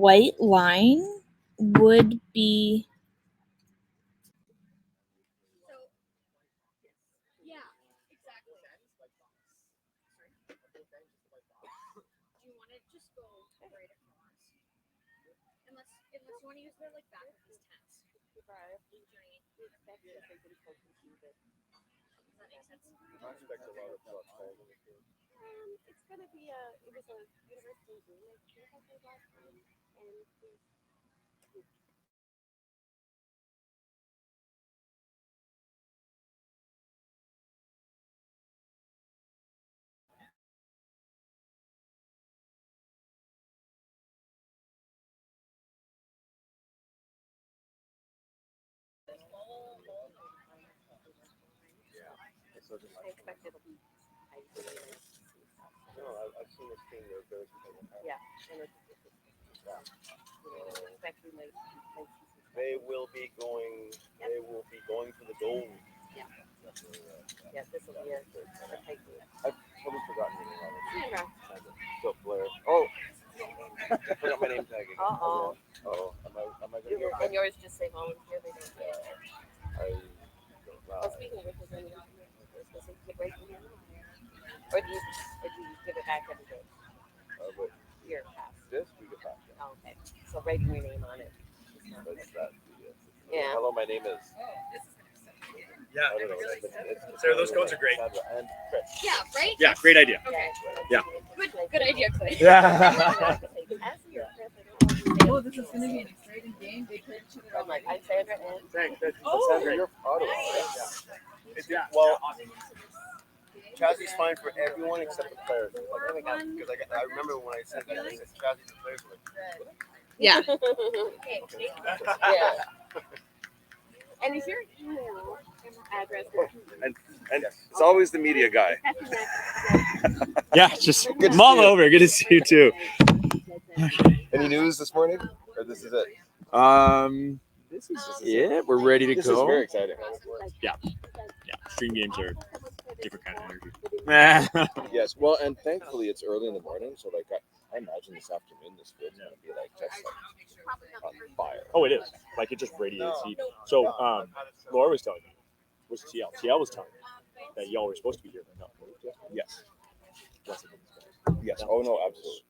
white line would be. It's gonna be it was a university Zoom I think I did last time, and I expect it'll be high. No, I've seen this team. They're very competitive. Yeah, and it's especially late season. They will be going. They will be going for the gold. Yeah, this will be a tight game. I've totally forgotten your name Sandra. already. So Blair. Oh, I forgot my name tag again. Uh-oh. Oh, am I gonna get And yours just say volunteer. They don't say it. Wow. Well, speaking of which, is there any supposed to get right from here? Or do you give it back every day? But Year pass. this we get back. Oh, okay. So writing your name on it. That's that. Yeah. Hello, my name is. Yeah. I don't know. Sarah, those codes are great. Sandra and Chris. Yeah, right? Yeah, great idea. Okay. Yeah. Good idea, Clay. Yeah. Oh, this is going to be an exciting game. They played each other. I'm like, I'm Sandra and. Thanks. Sandra, you're Ottawa. Nice. Yeah. Well, Chassie's fine for everyone except the players. Like, because I remember when I said that, I said Chassie's the players. Like, Yeah. Yeah. And is your email address? And it's always the media guy. yeah, just Good to I'm all see you. over. Good to see you too. Any news this morning? Or this is it? This is yeah. We're ready to This go. is very exciting. Yeah, stream games are different kind of energy. Yes. Well, and thankfully it's early in the morning, so like I imagine this afternoon this field's gonna be like just like on fire. Oh, it is. Like it just radiates heat. So, Laura was telling me, was TL? TL was telling me that y'all were supposed to be here. No. Yes. Yes. Yes. Oh no, absolutely.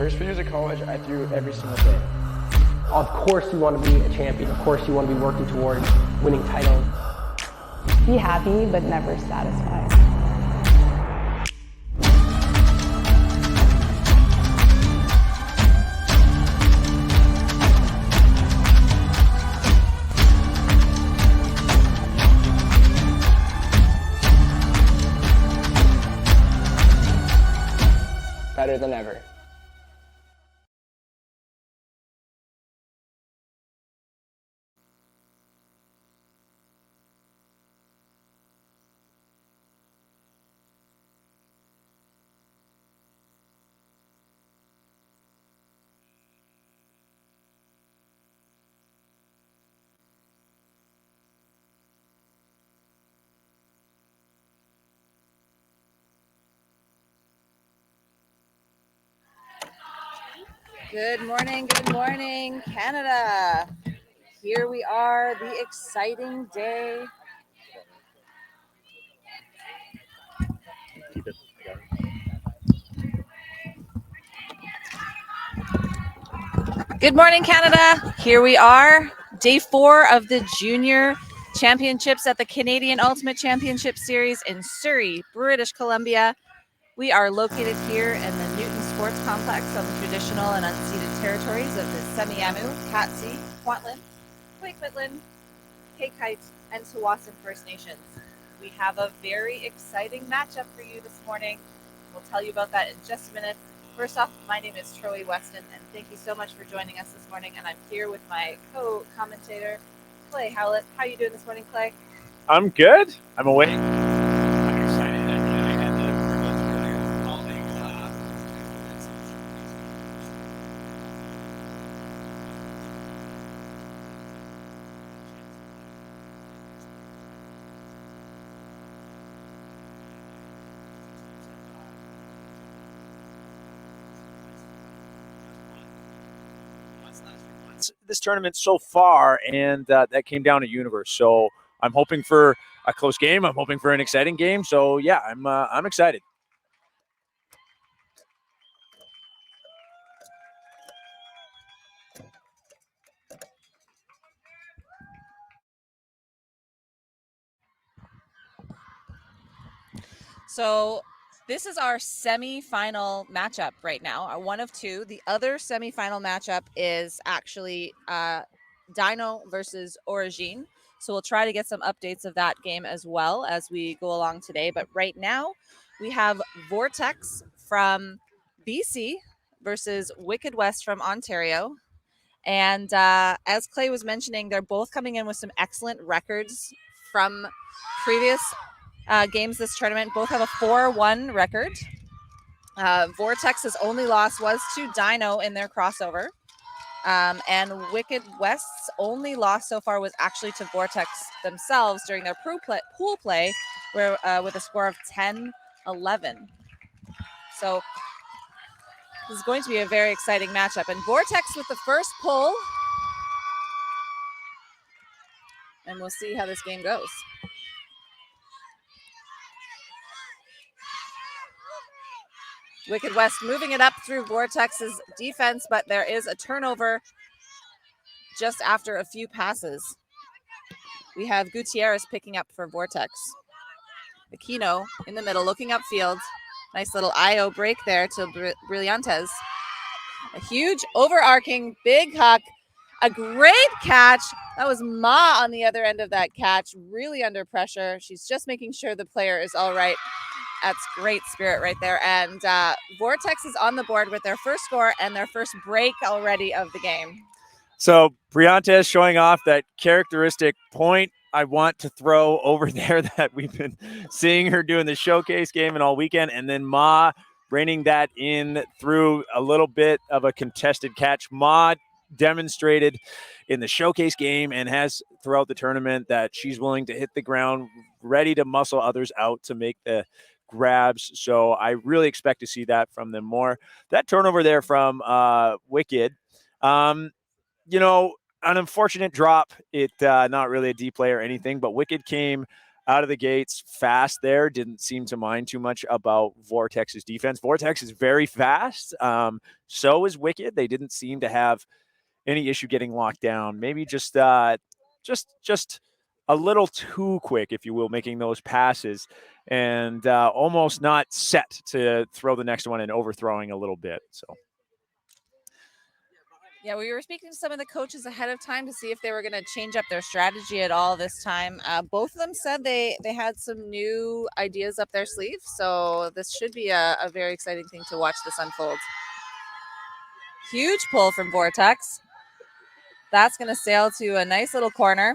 First few years of college, I threw every single day. Of course you want to be a champion. Of course you want to be working towards winning titles. Be happy, but never satisfied. Better than ever. Good morning, Canada. Here we are, the exciting day. Keep it. Good morning, Canada. Here we are, day 4 of the Junior Championships at the Canadian Ultimate Championship Series in Surrey, British Columbia. We are located here in the Newton Sports Complex on the traditional and unceded territories of the Semiahmoo, Katzie, Kwantlen, Kwikmetlen, Kaikite, and Tsawwassen First Nations. We have a very exciting matchup for you this morning. We'll tell you about that in just a minute. First off, my name is Troy Weston, and thank you so much for joining us this morning. And I'm here with my co-commentator, Clay Howlett. How are you doing this morning, Clay? I'm good. I'm awake. I'm excited. I had the privilege of calling this tournament so far, and that came down to Universe. So I'm hoping for a close game. I'm hoping for an exciting game. So yeah, I'm excited. So this is our semi-final matchup right now, our one of two. The other semi-final matchup is actually Dino versus Origine. So we'll try to get some updates of that game as well as we go along today. But right now we have Vortex from BC versus Wicked West from Ontario. And as Clay was mentioning, they're both coming in with some excellent records from previous games this tournament. Both have a 4-1 record. Vortex's only loss was to Dino in their crossover. And Wicked West's only loss so far was actually to Vortex themselves during their pool play, where with a score of 10-11. So this is going to be a very exciting matchup. And Vortex with the first pull. And we'll see how this game goes. Wicked West moving it up through Vortex's defense, but there is a turnover just after a few passes. We have Gutierrez picking up for Vortex. Aquino in the middle, looking upfield. Nice little IO break there to Brillantes. A huge overarching big huck. A great catch. That was Ma on the other end of that catch, really under pressure. She's just making sure the player is all right. That's great spirit right there. And Vortex is on the board with their first score and their first break already of the game. So Brillantes showing off that characteristic point I want to throw over there that we've been seeing her doing the showcase game and all weekend. And then Ma reining that in through a little bit of a contested catch. Ma demonstrated in the showcase game and has throughout the tournament that she's willing to hit the ground, ready to muscle others out to make the grabs. So I really expect to see that from them more. That turnover there from Wicked, you know, an unfortunate drop. It not really a D play or anything, but Wicked came out of the gates fast there. Didn't seem to mind too much about Vortex's defense. Vortex is very fast. So is Wicked. They didn't seem to have any issue getting locked down. Maybe just a little too quick, if you will, making those passes and almost not set to throw the next one and overthrowing a little bit. So. Yeah, we were speaking to some of the coaches ahead of time to see if they were going to change up their strategy at all this time. Both of them said they had some new ideas up their sleeve, so this should be a very exciting thing to watch this unfold. Huge pull from Vortex. That's going to sail to a nice little corner.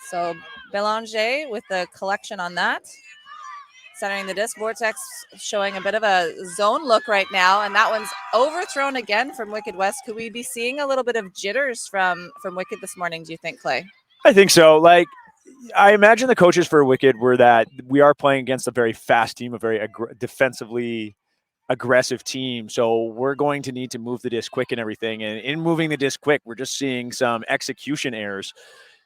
So Belanger with the collection on that. Centering the disc. Vortex showing a bit of a zone look right now, and that one's overthrown again from Wicked West. Could we be seeing a little bit of jitters from Wicked this morning, do you think, Clay? I think so. Like, I imagine the coaches for Wicked were that we are playing against a very fast team, a very defensively aggressive team. So we're going to need to move the disc quick and everything. And in moving the disc quick, we're just seeing some execution errors.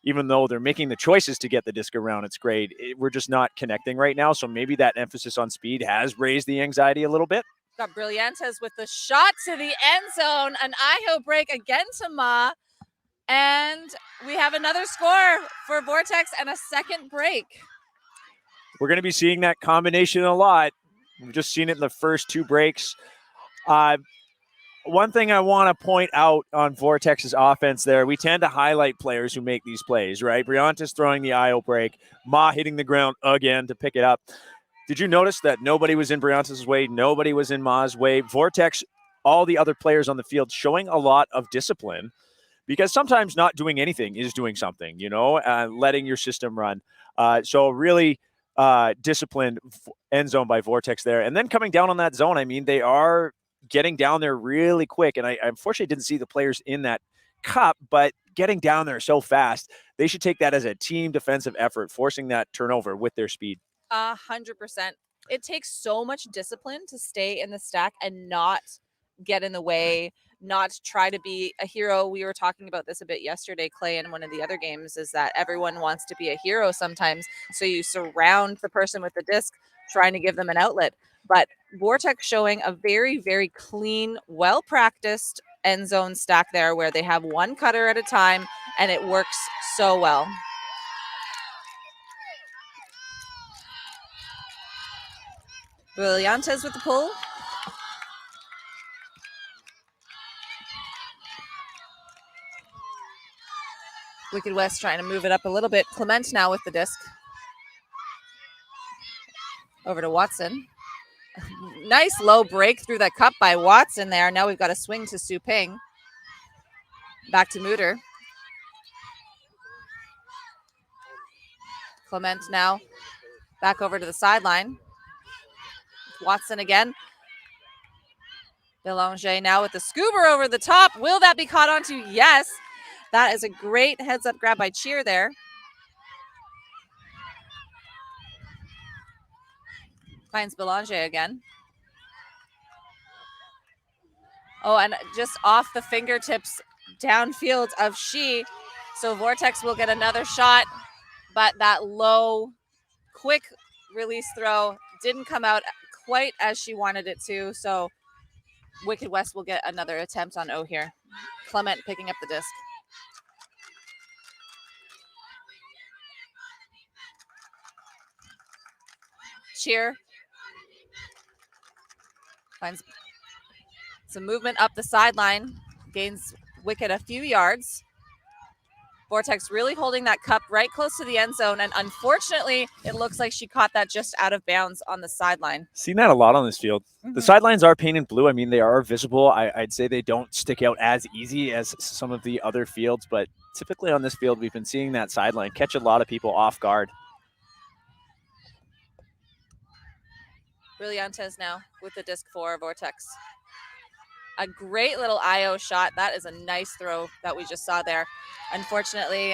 Even though they're making the choices to get the disc around, it's great. We're just not connecting right now. So maybe that emphasis on speed has raised the anxiety a little bit. Got Brillantes with the shot to the end zone. An IHO break again to Ma. And we have another score for Vortex and a second break. We're going to be seeing that combination a lot. We've just seen it in the first two breaks. One thing I want to point out on Vortex's offense there, we tend to highlight players who make these plays, right? Brillantes throwing the IO break, Ma hitting the ground again to pick it up. Did you notice that nobody was in Brillantes' way? Nobody was in Ma's way. Vortex, all the other players on the field showing a lot of discipline, because sometimes not doing anything is doing something, letting your system run. So really disciplined end zone by Vortex there. And then coming down on that zone, I mean, they are getting down there really quick. And I unfortunately didn't see the players in that cup, but getting down there so fast, they should take that as a team defensive effort, forcing that turnover with their speed. 100%. It takes so much discipline to stay in the stack and not get in the way, not try to be a hero. We were talking about this a bit yesterday, Clay, in one of the other games, is that everyone wants to be a hero sometimes. So you surround the person with the disc, trying to give them an outlet. But Vortex showing a very, very clean, well-practiced end zone stack there where they have one cutter at a time, and it works so well. Brillantes with the pull. Wicked West trying to move it up a little bit. Clement now with the disc. Over to Watson. Nice low break through that cup by Watson there. Now we've got a swing to Su Ping. Back to Muter. Clement now back over to the sideline. Watson again. Belanger now with the scoober over the top. Will that be caught onto? Yes. That is a great heads-up grab by Cheer there. Finds Belanger again. Oh, and just off the fingertips downfield of She. So Vortex will get another shot, but that low, quick release throw didn't come out quite as she wanted it to. So Wicked West will get another attempt on O here. Clement picking up the disc. Cheer. Finds some movement up the sideline. Gains Wicked a few yards. Vortex really holding that cup right close to the end zone. And unfortunately, it looks like she caught that just out of bounds on the sideline. Seen that a lot on this field. The sidelines are painted blue. I mean, they are visible. I'd say they don't stick out as easy as some of the other fields, but typically on this field, we've been seeing that sideline catch a lot of people off guard. Brillantes now with the disc for Vortex. A great little IO shot. That is a nice throw that we just saw there. Unfortunately,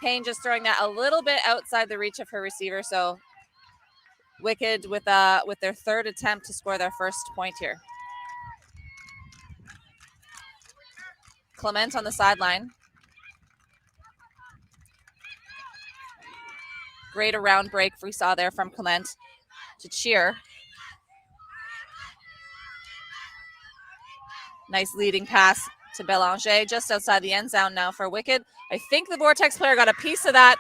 Payne just throwing that a little bit outside the reach of her receiver. So Wicked with their third attempt to score their first point here. Clement on the sideline. Great around break we saw there from Clement to cheer. Nice leading pass to Belanger just outside the end zone now for Wicked. I think the Vortex player got a piece of that,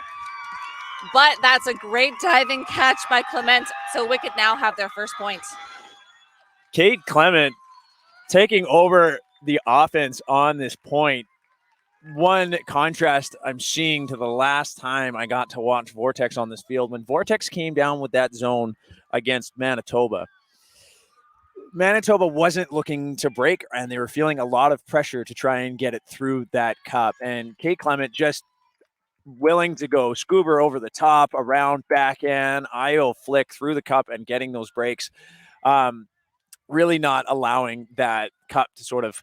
but that's a great diving catch by Clement. So Wicked now have their first point. Kate Clement taking over the offense on this point. One contrast I'm seeing to the last time I got to watch Vortex on this field, when Vortex came down with that zone against Manitoba. Manitoba wasn't looking to break, and they were feeling a lot of pressure to try and get it through that cup. And Kate Clement just willing to go scuba over the top, around back end, IO flick through the cup and getting those breaks. Really not allowing that cup to sort of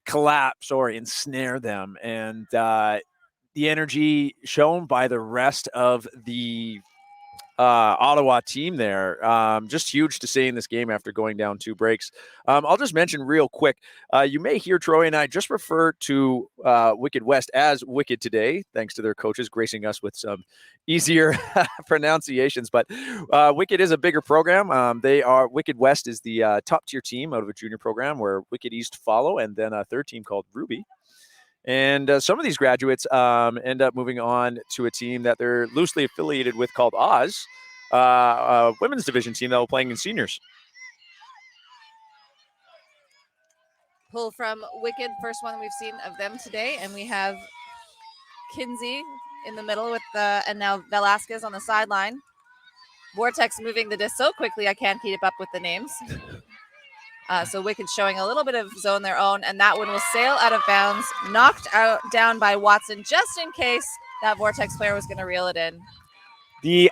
collapse or ensnare them. And the energy shown by the rest of the Ottawa team there, just huge to see in this game after going down 2 breaks. I'll just mention real quick, you may hear Troy and I just refer to Wicked West as Wicked today, thanks to their coaches gracing us with some easier pronunciations. But Wicked is a bigger program. Wicked West is the top tier team out of a junior program, where Wicked East follow, and then a third team called Ruby. And some of these graduates end up moving on to a team that they're loosely affiliated with called Oz, a women's division team that will be playing in seniors. Pull from Wicked, first one we've seen of them today. And we have Kinsey in the middle with and now Velasquez on the sideline. Vortex moving the disc so quickly I can't keep up with the names. So Wicked showing a little bit of zone their own, and that one will sail out of bounds, knocked down by Watson, just in case that Vortex player was going to reel it in. The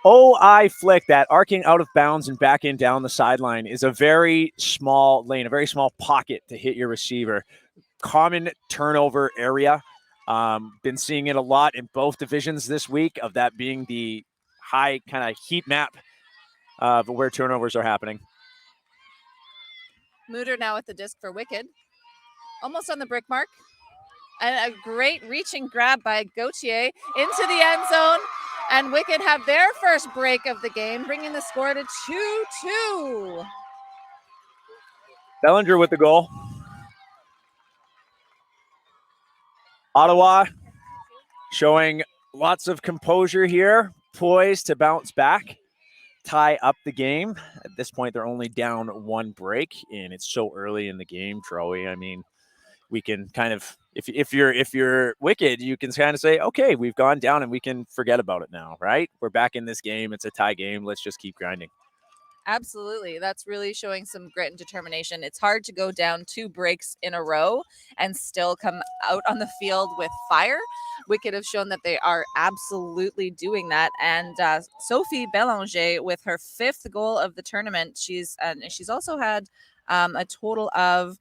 OI flick, that arcing out of bounds and back in down the sideline, is a very small lane, a very small pocket to hit your receiver. Common turnover area. Been seeing it a lot in both divisions this week, of that being the high kind of heat map of where turnovers are happening. Mutter now with the disc for Wicked. Almost on the brick mark. And a great reaching grab by Gauthier into the end zone. And Wicked have their first break of the game, bringing the score to 2-2. Bellinger with the goal. Ottawa showing lots of composure here, poised to bounce back, tie up the game. At this point, they're only down 1 break, and it's so early in the game, Troy. I mean, we can kind of, if you're Wicked, you can kind of say, okay, we've gone down and we can forget about it now, right? We're back in this game. It's a tie game. Let's just keep grinding. Absolutely. That's really showing some grit and determination. It's hard to go down 2 breaks in a row and still come out on the field with fire. Wicked have shown that they are absolutely doing that. And Sophie Belanger with her 5th goal of the tournament. She's also had a total of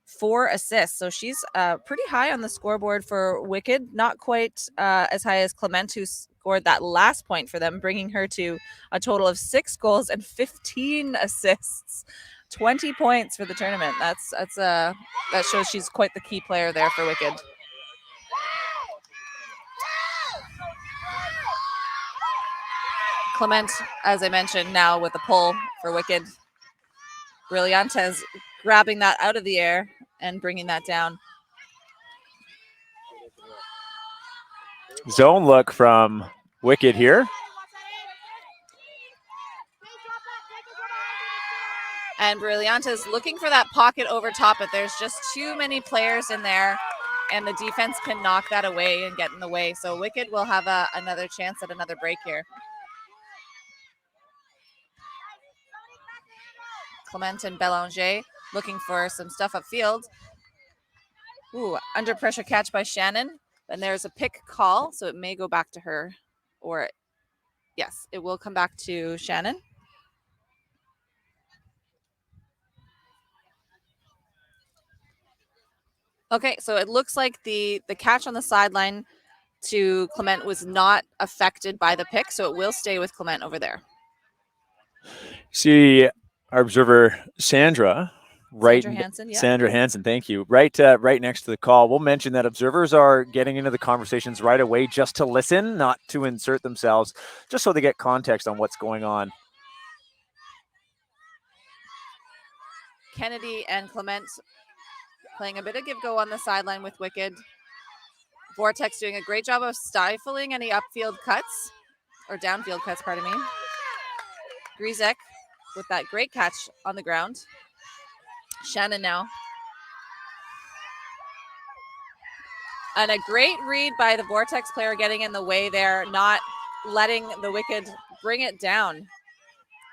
4 assists. So she's pretty high on the scoreboard for Wicked. Not quite as high as Clement, who scored that last point for them, bringing her to a total of 6 goals and 15 assists. 20 points for the tournament. That shows she's quite the key player there for Wicked. Clement, as I mentioned, now with a pull for Wicked. Brillantes grabbing that out of the air and bringing that down. Zone look from Wicked here. And Brillantes looking for that pocket over top, but there's just too many players in there, and the defense can knock that away and get in the way. So Wicked will have another chance at another break here. Clement and Belanger looking for some stuff upfield. Ooh, under pressure catch by Shannon. And there's a pick call, so it may go back to her. Or, yes, it will come back to Shannon. Okay, so it looks like the catch on the sideline to Clement was not affected by the pick, so it will stay with Clement over there. See our observer, Sandra, Right, Sandra Hansen, yeah. Sandra Hansen, thank you. Right next to the call. We'll mention that observers are getting into the conversations right away just to listen, not to insert themselves, just so they get context on what's going on. Kennedy and Clement playing a bit of give-go on the sideline with Wicked. Vortex doing a great job of stifling any upfield cuts, or downfield cuts, pardon me. Grizek with that great catch on the ground. Shannon now. And a great read by the Vortex player getting in the way there, not letting the Wicked bring it down.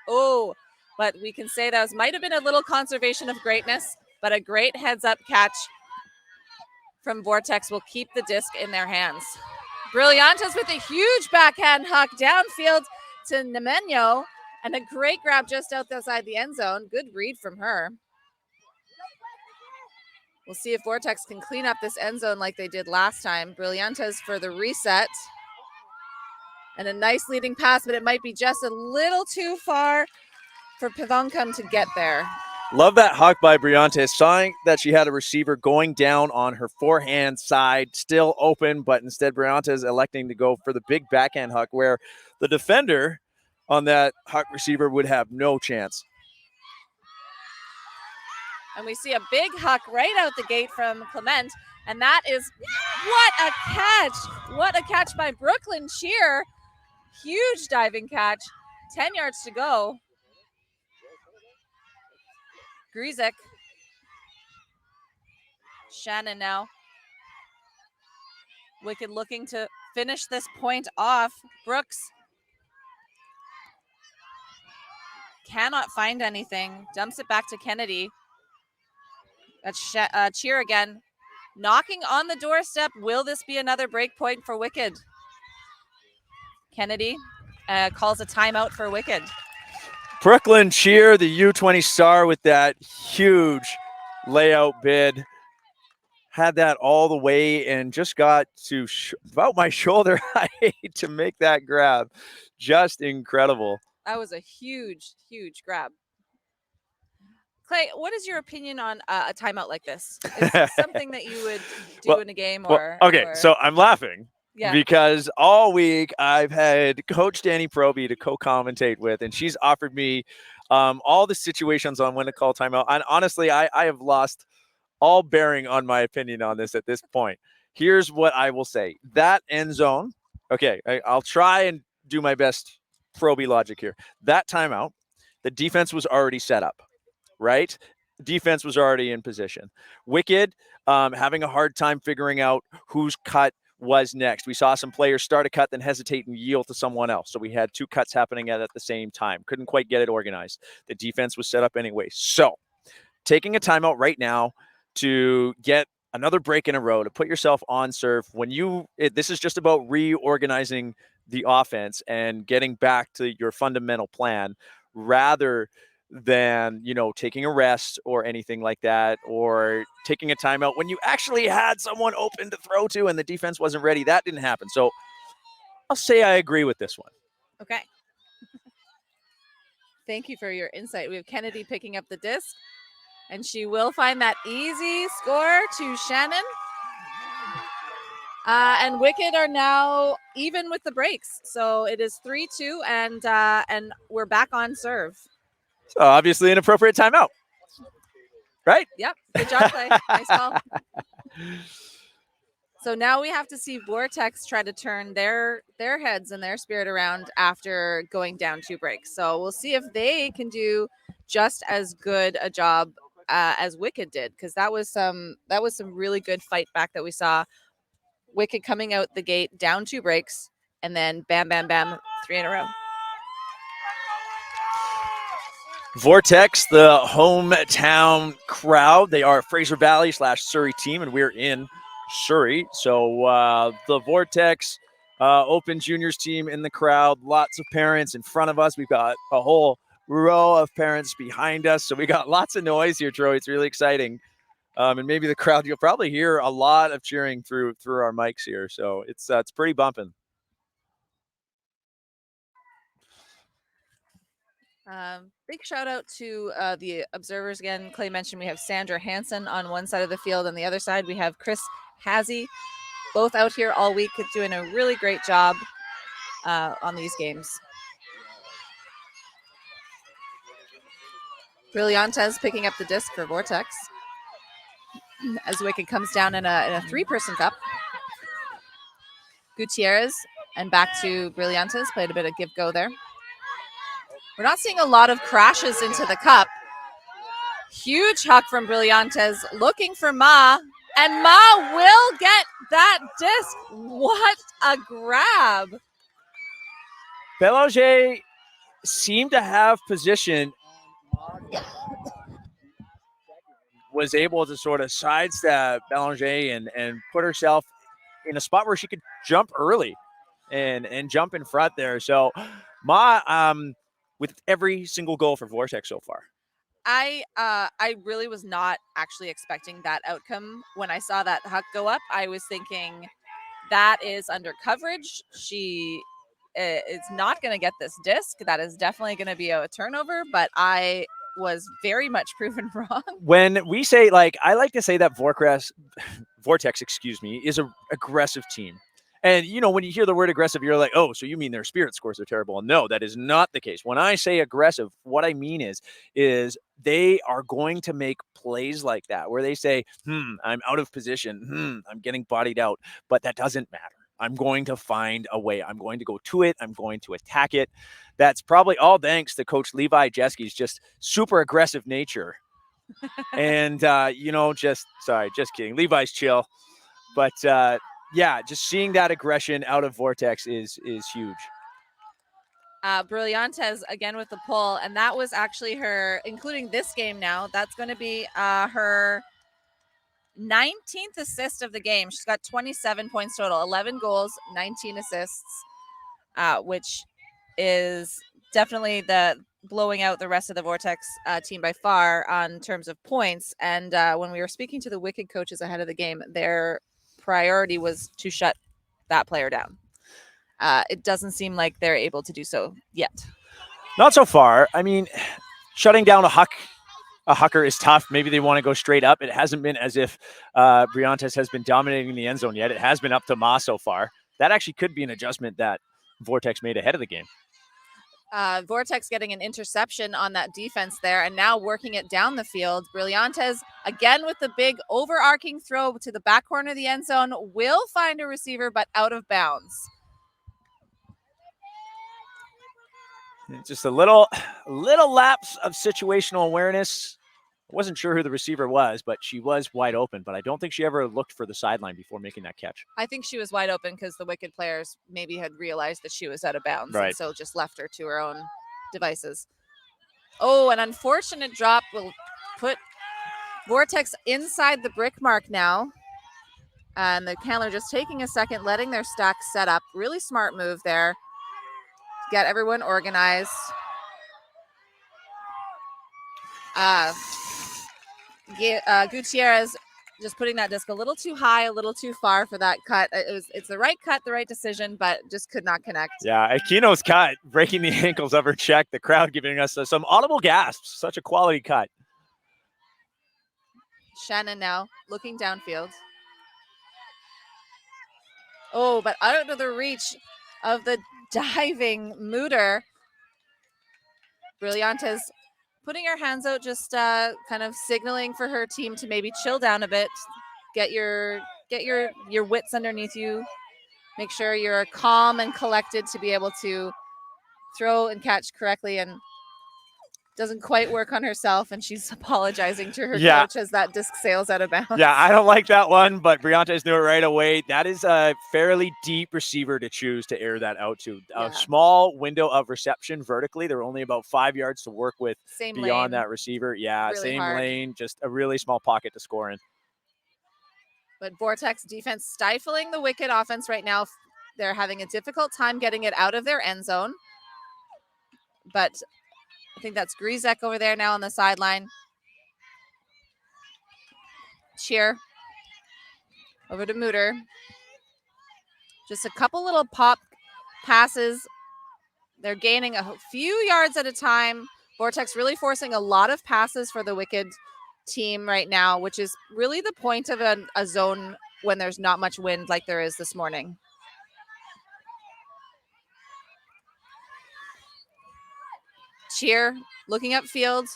Oh, but we can say that might have been a little conservation of greatness, but a great heads-up catch from Vortex will keep the disc in their hands. Brillantes with a huge backhand huck downfield to Nemeno, and a great grab just outside the end zone. Good read from her. We'll see if Vortex can clean up this end zone like they did last time. Brillantes for the reset. And a nice leading pass, but it might be just a little too far for Pivonkam to get there. Love that huck by Brillantes, showing that she had a receiver going down on her forehand side, still open, but instead Brillantes electing to go for the big backhand huck where the defender on that huck receiver would have no chance. And we see a big huck right out the gate from Clement. And that is, what a catch. What a catch by Brooklyn Cheer. Huge diving catch. 10 yards to go. Grizek. Shannon now. Wicked looking to finish this point off. Brooks cannot find anything. Dumps it back to Kennedy. That's Cheer again. Knocking on the doorstep. Will this be another break point for Wicked? Kennedy calls a timeout for Wicked. Brooklyn Cheer, the U20 star with that huge layout bid. Had that all the way and just got to about my shoulder height to make that grab. Just incredible. That was a huge, huge grab. Clay, what is your opinion on a timeout like this? Is this something that you would do in a game? So I'm laughing Yeah. because all week I've had Coach Danny Proby to co-commentate with, and she's offered me all the situations on when to call timeout. And honestly, I have lost all bearing on my opinion on this at this point. Here's what I will say. That end zone, okay, I'll try and do my best Proby logic here. That timeout, the defense was already set up, right? Defense was already in position. Wicked having a hard time figuring out whose cut was next. We saw some players start a cut, then hesitate and yield to someone else. So we had two cuts happening at the same time. Couldn't quite get it organized. The defense was set up anyway. So taking a timeout right now to get another break in a row, to put yourself on serve when this is just about reorganizing the offense and getting back to your fundamental plan rather than, taking a rest or anything like that, or taking a timeout when you actually had someone open to throw to and the defense wasn't ready. That didn't happen. So I'll say I agree with this one. Okay. Thank you for your insight. We have Kennedy picking up the disc, and she will find that easy score to Shannon. And Wicked are now even with the breaks. So it is 3-2, and we're back on serve. So obviously an appropriate timeout, right? Yep. Good job, Clay. Nice call. So now we have to see Vortex try to turn their heads and their spirit around after going down 2 breaks. So we'll see if they can do just as good a job as Wicked did, because that was some really good fight back that we saw. Wicked coming out the gate down 2 breaks, and then bam, bam, bam, 3 in a row. Vortex, the hometown crowd. They are a Fraser Valley / Surrey team, and we're in Surrey. So the Vortex Open Juniors team in the crowd. Lots of parents in front of us. We've got a whole row of parents behind us. So we got lots of noise here, Troy. It's really exciting. And maybe the crowd, you'll probably hear a lot of cheering through our mics here. So it's pretty bumping. big shout out to the observers again. Clay mentioned we have Sandra Hansen on one side of the field, and the other side we have Chris Hazy, both out here all week doing a really great job on these games. Brillantes picking up the disc for Vortex as Wicked comes down in a 3-person cup. Gutierrez and back to Brillantes, played a bit of give-go there. We're not seeing a lot of crashes into the cup. Huge huck from Brillantes, looking for Ma, and Ma will get that disc. What a grab. Belanger seemed to have position, was able to sort of sidestep Belanger and put herself in a spot where she could jump early and jump in front there. So Ma, with every single goal for Vortex so far. I really was not actually expecting that outcome. When I saw that huck go up, I was thinking that is under coverage. She is not going to get this disc. That is definitely going to be a turnover, but I was very much proven wrong. When we say, like, I like to say that Vortex, is an aggressive team. And, you know, when you hear the word aggressive, you're like, oh, so you mean their spirit scores are terrible. And no, that is not the case. When I say aggressive, what I mean is they are going to make plays like that where they say, I'm out of position. I'm getting bodied out. But that doesn't matter. I'm going to find a way. I'm going to go to it. I'm going to attack it. That's probably all thanks to Coach Levi Jeski's just super aggressive nature. And, just kidding. Levi's chill. But, yeah, just seeing that aggression out of Vortex is huge. Brillantes again with the pull, and that was actually her, including this game now, that's going to be her 19th assist of the game. She's got 27 points total, 11 goals, 19 assists, which is definitely the blowing out the rest of the Vortex team by far on terms of points. And when we were speaking to the Wicked coaches ahead of the game, their priority was to shut that player down. It doesn't seem like they're able to do so yet. Not so far. I mean, shutting down a hucker is tough. Maybe they want to go straight up. It hasn't been as if Brillantes has been dominating the end zone yet. It has been up to Ma so far. That actually could be an adjustment that Vortex made ahead of the game. Vortex getting an interception on that defense there, and now working it down the field. Brillantes again with the big overarching throw to the back corner of the end zone, will find a receiver, but out of bounds. Just a little lapse of situational awareness. I wasn't sure who the receiver was, but she was wide open. But I don't think she ever looked for the sideline before making that catch. I think she was wide open because the Wicked players maybe had realized that she was out of bounds, right, and so just left her to her own devices. Oh, an unfortunate drop will put Vortex inside the brick mark now. And the handler just taking a second, letting their stack set up. Really smart move there. Get everyone organized. Gutierrez just putting that disc a little too high, a little too far for that cut. It's the right cut, the right decision, but just could not connect. Yeah, Aquino's cut, breaking the ankles of her check. The crowd giving us some audible gasps. Such a quality cut. Shannon now looking downfield. Oh, but out of the reach of the diving Mooter. Brillantes putting her hands out, just kind of signaling for her team to maybe chill down a bit, get your wits underneath you, make sure you're calm and collected to be able to throw and catch correctly, and doesn't quite work on herself, and she's apologizing to her coach as that disc sails out of bounds. Yeah, I don't like that one, but Brillantes knew it right away. That is a fairly deep receiver to choose to air that out to. A small window of reception vertically. There were only about 5 yards to work with beyond that receiver. Yeah, really same hard lane, just a really small pocket to score in. But Vortex defense stifling the Wicked offense right now. They're having a difficult time getting it out of their end zone. But I think that's Grizek over there now on the sideline. Cheer. Over to Mooter. Just a couple little pop passes. They're gaining a few yards at a time. Vortex really forcing a lot of passes for the Wicked team right now, which is really the point of a zone when there's not much wind like there is this morning. Cheer, looking upfield.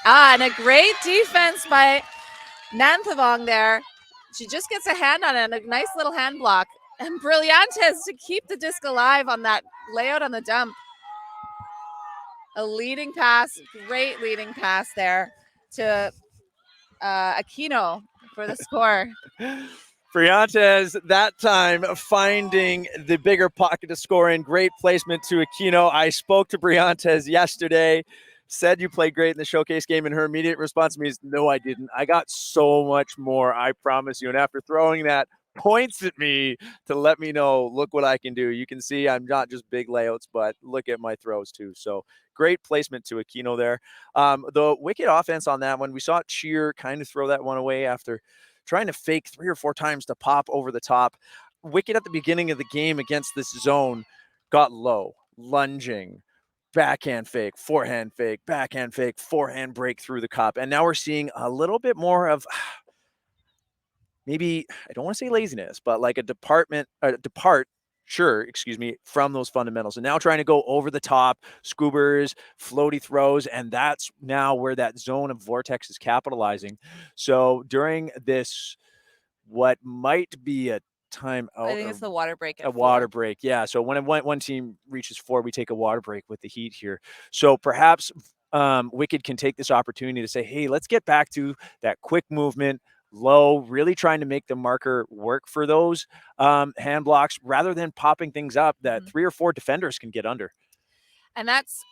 And a great defense by Nanthavong there. She just gets a hand on it, a nice little hand block. And Brillantes to keep the disc alive on that layout on the dump. A leading pass, great leading pass there to Aquino for the score. Briantes that time finding the bigger pocket to score in. Great placement to Aquino. I spoke to Briantes yesterday, said you played great in the showcase game, and her immediate response to me is, no, I didn't. I got so much more, I promise you. And after throwing that, points at me to let me know, look what I can do. You can see I'm not just big layouts, but look at my throws too. So great placement to Aquino there. The Wicked offense on that one, we saw Cheer kind of throw that one away after trying to fake 3 or 4 times to pop over the top. Wicked at the beginning of the game against this zone got low, lunging, backhand fake, forehand fake, backhand fake, forehand break through the cup. And now we're seeing a little bit more of maybe, I don't want to say laziness, but like a depart from those fundamentals. And now trying to go over the top, scoobers, floaty throws, and that's now where that zone of Vortex is capitalizing. So during this, what might be a timeout. I think it's the water break. A water break, yeah. So when one team reaches 4, we take a water break with the Heat here. So perhaps Wicked can take this opportunity to say, hey, let's get back to that quick movement, low, really trying to make the marker work for those hand blocks rather than popping things up that 3 or 4 defenders can get under. And that's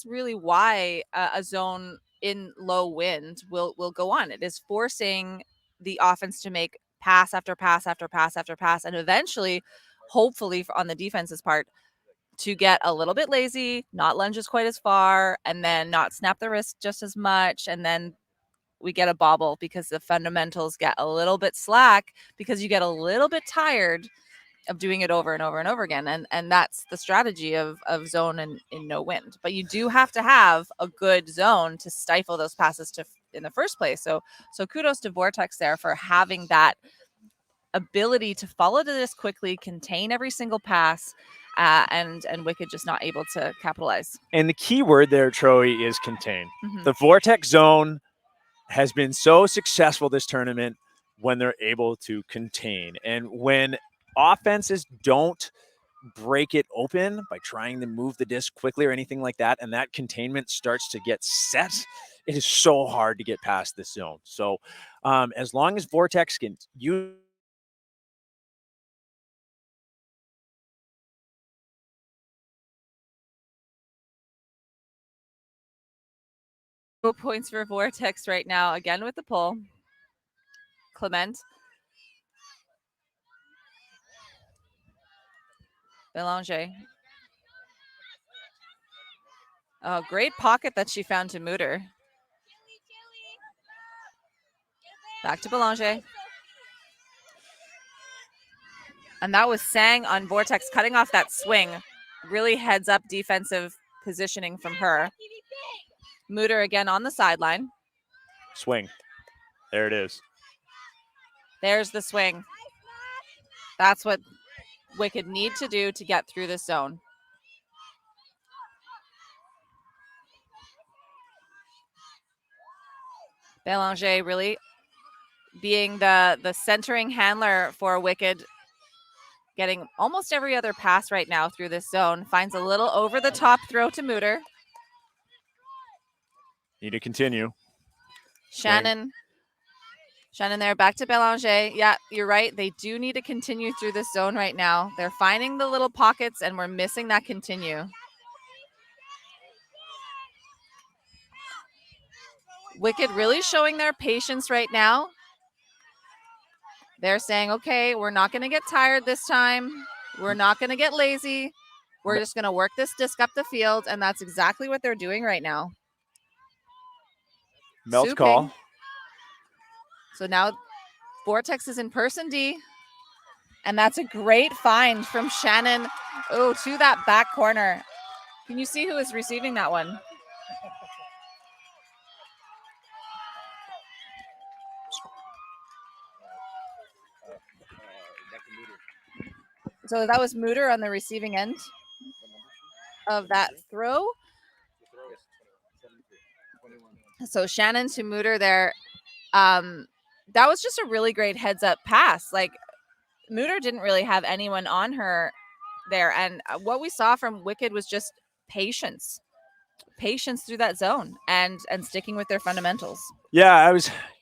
really why a zone in low wind will go on. It is forcing the offense to make pass after pass after pass after pass, and eventually, hopefully on the defense's part, to get a little bit lazy, not lunges quite as far, and then not snap the wrist just as much, and then we get a bobble because the fundamentals get a little bit slack because you get a little bit tired of doing it over and over and over again. And that's the strategy of zone in no wind. But you do have to have a good zone to stifle those passes in the first place. So kudos to Vortex there for having that ability to follow to this quickly, contain every single pass, and Wicked just not able to capitalize. And the key word there, Troy, is contain. The Vortex zone has been so successful this tournament when they're able to contain. And when offenses don't break it open by trying to move the disc quickly or anything like that, and that containment starts to get set, it is so hard to get past this zone. So as long as Vortex can use points for Vortex right now, again with the pull. Clement. Belanger. Oh, great pocket that she found to Mutter. Back to Belanger. And that was Sang on Vortex, cutting off that swing. Really heads up defensive positioning from her. Mutter again on the sideline. swing. There it is. There's the swing. That's what Wicked need to do to get through this zone. Belanger really being the centering handler for Wicked, getting almost every other pass right now through this zone. Finds a little over the top throw to Mutter. Need to continue. Shannon there, back to Belanger. Yeah, you're right. They do need to continue through this zone right now. They're finding the little pockets, and we're missing that continue. Wicked really showing their patience right now. They're saying, okay, we're not going to get tired this time. We're not going to get lazy. We're just going to work this disc up the field, and that's exactly what they're doing right now. Melt call. So now Vortex is in person D. And that's a great find from Shannon. Oh, to that back corner. Can you see who is receiving that one? So that was Mooter on the receiving end of that throw. So Shannon to Mooter there. That was just a really great heads up pass. Like Mooter didn't really have anyone on her there. And what we saw from Wicked was just patience through that zone and sticking with their fundamentals. Yeah, I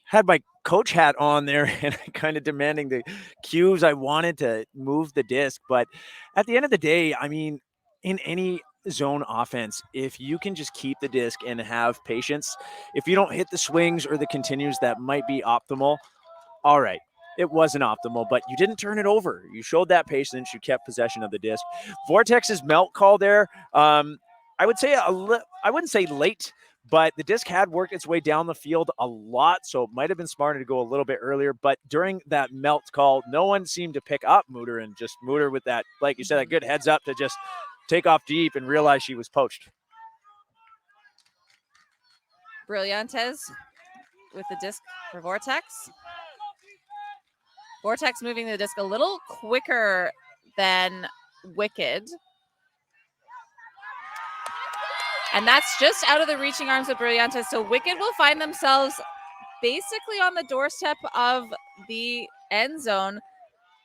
had my coach hat on there and kind of demanding the cues. I wanted to move the disc, but at the end of the day, I mean, in any zone offense, if you can just keep the disc and have patience, if you don't hit the swings or the continues that might be optimal, all right. It wasn't optimal, but you didn't turn it over. You showed that patience. You kept possession of the disc. Vortex's melt call there. I would say I wouldn't say late, but the disc had worked its way down the field a lot, so it might have been smarter to go a little bit earlier. But during that melt call, no one seemed to pick up Mooter, and just Mooter with that, like you said, a good heads up to just take off deep and realize she was poached. Brillantes with the disc for Vortex. Vortex moving the disc a little quicker than Wicked. And that's just out of the reaching arms of Brillantes. So Wicked will find themselves basically on the doorstep of the end zone.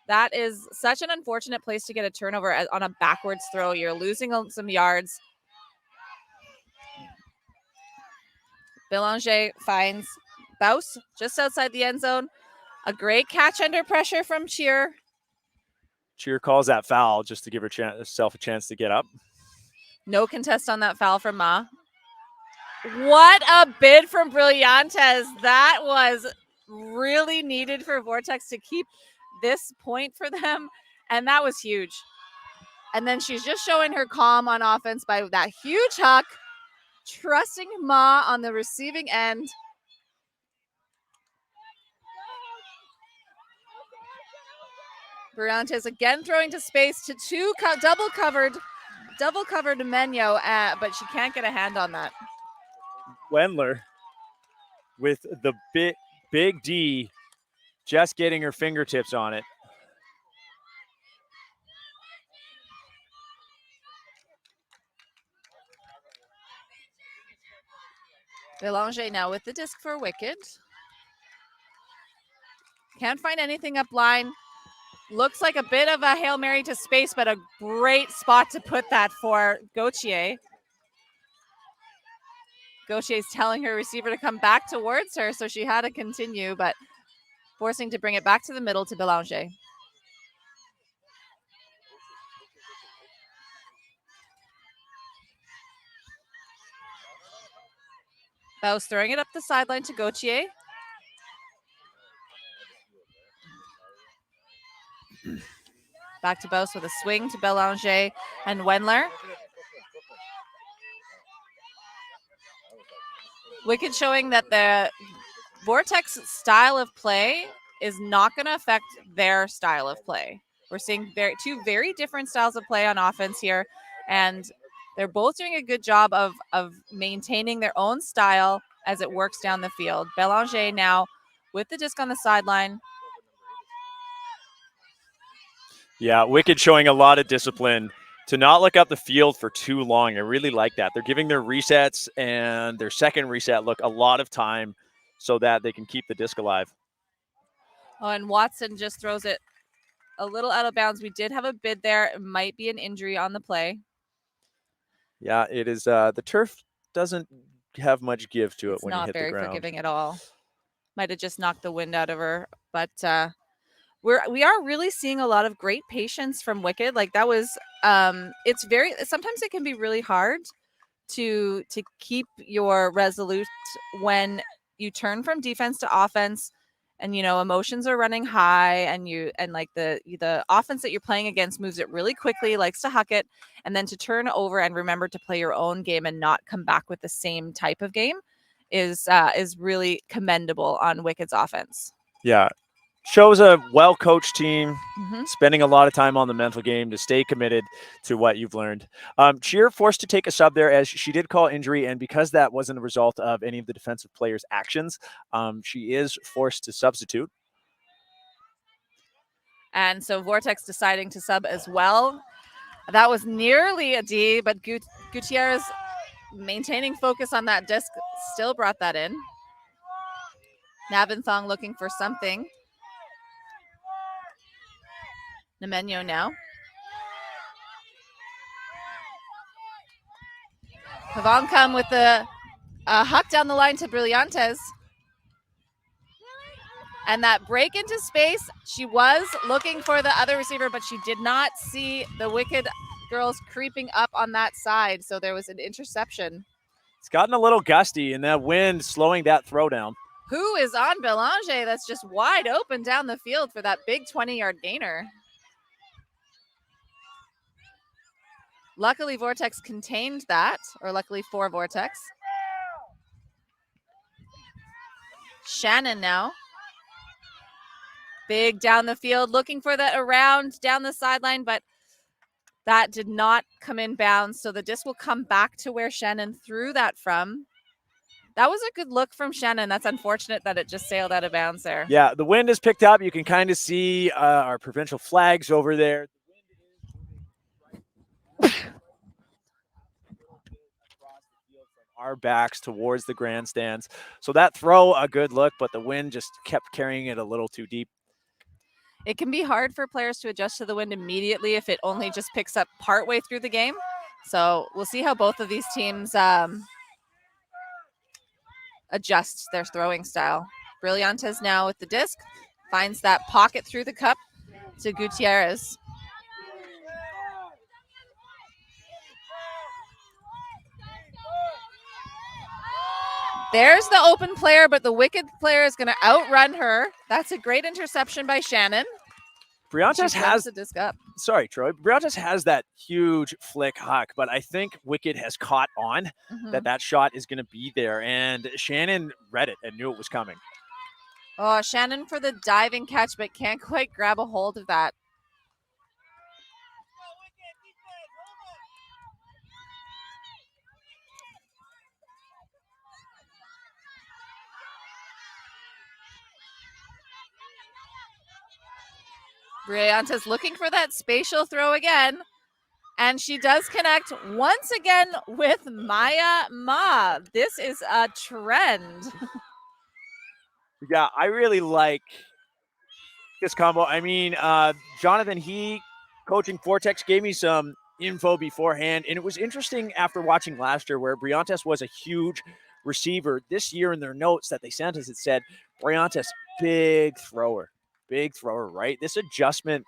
That is such an unfortunate place to get a turnover on a backwards throw. You're losing some yards. Belanger finds Baus just outside the end zone. A great catch under pressure from Cheer. Cheer calls that foul just to give herself a chance to get up. No contest on that foul from Ma. What a bid from Brillantes. That was really needed for Vortex to keep this point for them, and that was huge. And then she's just showing her calm on offense by that huge huck, trusting Ma on the receiving end. Brillantes again throwing to space to two double covered Menyo, but she can't get a hand on that. Wendler with the big D just getting her fingertips on it. Belanger now with the disc for Wicked. Can't find anything up line. Looks like a bit of a Hail Mary to space, but a great spot to put that for Gauthier. Gautier's telling her receiver to come back towards her, so she had to continue, but forcing to bring it back to the middle to Belanger. Baus throwing it up the sideline to Gauthier. Back to Baus with a swing to Belanger and Wendler. Wicked showing that the Vortex style of play is not going to affect their style of play. We're seeing two very different styles of play on offense here, and they're both doing a good job of maintaining their own style as it works down the field. Belanger now with the disc on the sideline. Yeah, Wicked showing a lot of discipline to not look up the field for too long. I really like that. They're giving their resets and their second reset look a lot of time so that they can keep the disc alive. Oh, and Watson just throws it a little out of bounds. We did have a bid there. It might be an injury on the play. Yeah, it is. The turf doesn't have much give to it when you hit the ground. It's not very forgiving at all. Might have just knocked the wind out of her, but we are really seeing a lot of great patience from Wicked. Like that was sometimes it can be really hard to keep your resolute when you turn from defense to offense and emotions are running high and like the offense that you're playing against moves it really quickly, likes to huck it, and then to turn over and remember to play your own game and not come back with the same type of game is really commendable on Wicked's offense. Yeah. shows a well-coached team, Mhm. spending a lot of time on the mental game to stay committed to what you've learned. Cheer forced to take a sub there as she did call injury, and because that wasn't a result of any of the defensive players' actions, she is forced to substitute. And so Vortex deciding to sub as well. That was nearly a D, but Gutierrez maintaining focus on that disc still brought that in. Navinthong looking for something. Nemeno now. Pavankam with the huck down the line to Brillantes. And that break into space, she was looking for the other receiver, but she did not see the Wicked girls creeping up on that side. So there was an interception. It's gotten a little gusty, and that wind slowing that throw down. Who is on Belanger? That's just wide open down the field for that big 20-yard gainer. Luckily, Vortex contained that, or luckily for Vortex. Shannon now. Big down the field, looking for that around down the sideline, but that did not come in bounds. So the disc will come back to where Shannon threw that from. That was a good look from Shannon. That's unfortunate that it just sailed out of bounds there. Yeah, the wind is picked up. You can kind of see our provincial flags over there. Our backs towards the grandstands. So that throw, a good look, but the wind just kept carrying it a little too deep. It can be hard for players to adjust to the wind immediately if it only just picks up partway through the game. So we'll see how both of these teams adjust their throwing style. Brillantes now with the disc, finds that pocket through the cup to Gutierrez. There's the open player, but the Wicked player is going to outrun her. That's a great interception by Shannon. Brillantes has the disc up. Sorry, Troy. Brillantes has that huge flick huck, but I think Wicked has caught on that shot is going to be there, and Shannon read it and knew it was coming. Oh, Shannon for the diving catch, but can't quite grab a hold of that. Brillantes looking for that spatial throw again. And she does connect once again with Maya Ma. This is a trend. Yeah, I really like this combo. I mean, Jonathan, he coaching Vortex gave me some info beforehand, and it was interesting after watching last year where Brillantes was a huge receiver. This year in their notes that they sent us, it said Brillantes, big thrower, right? This adjustment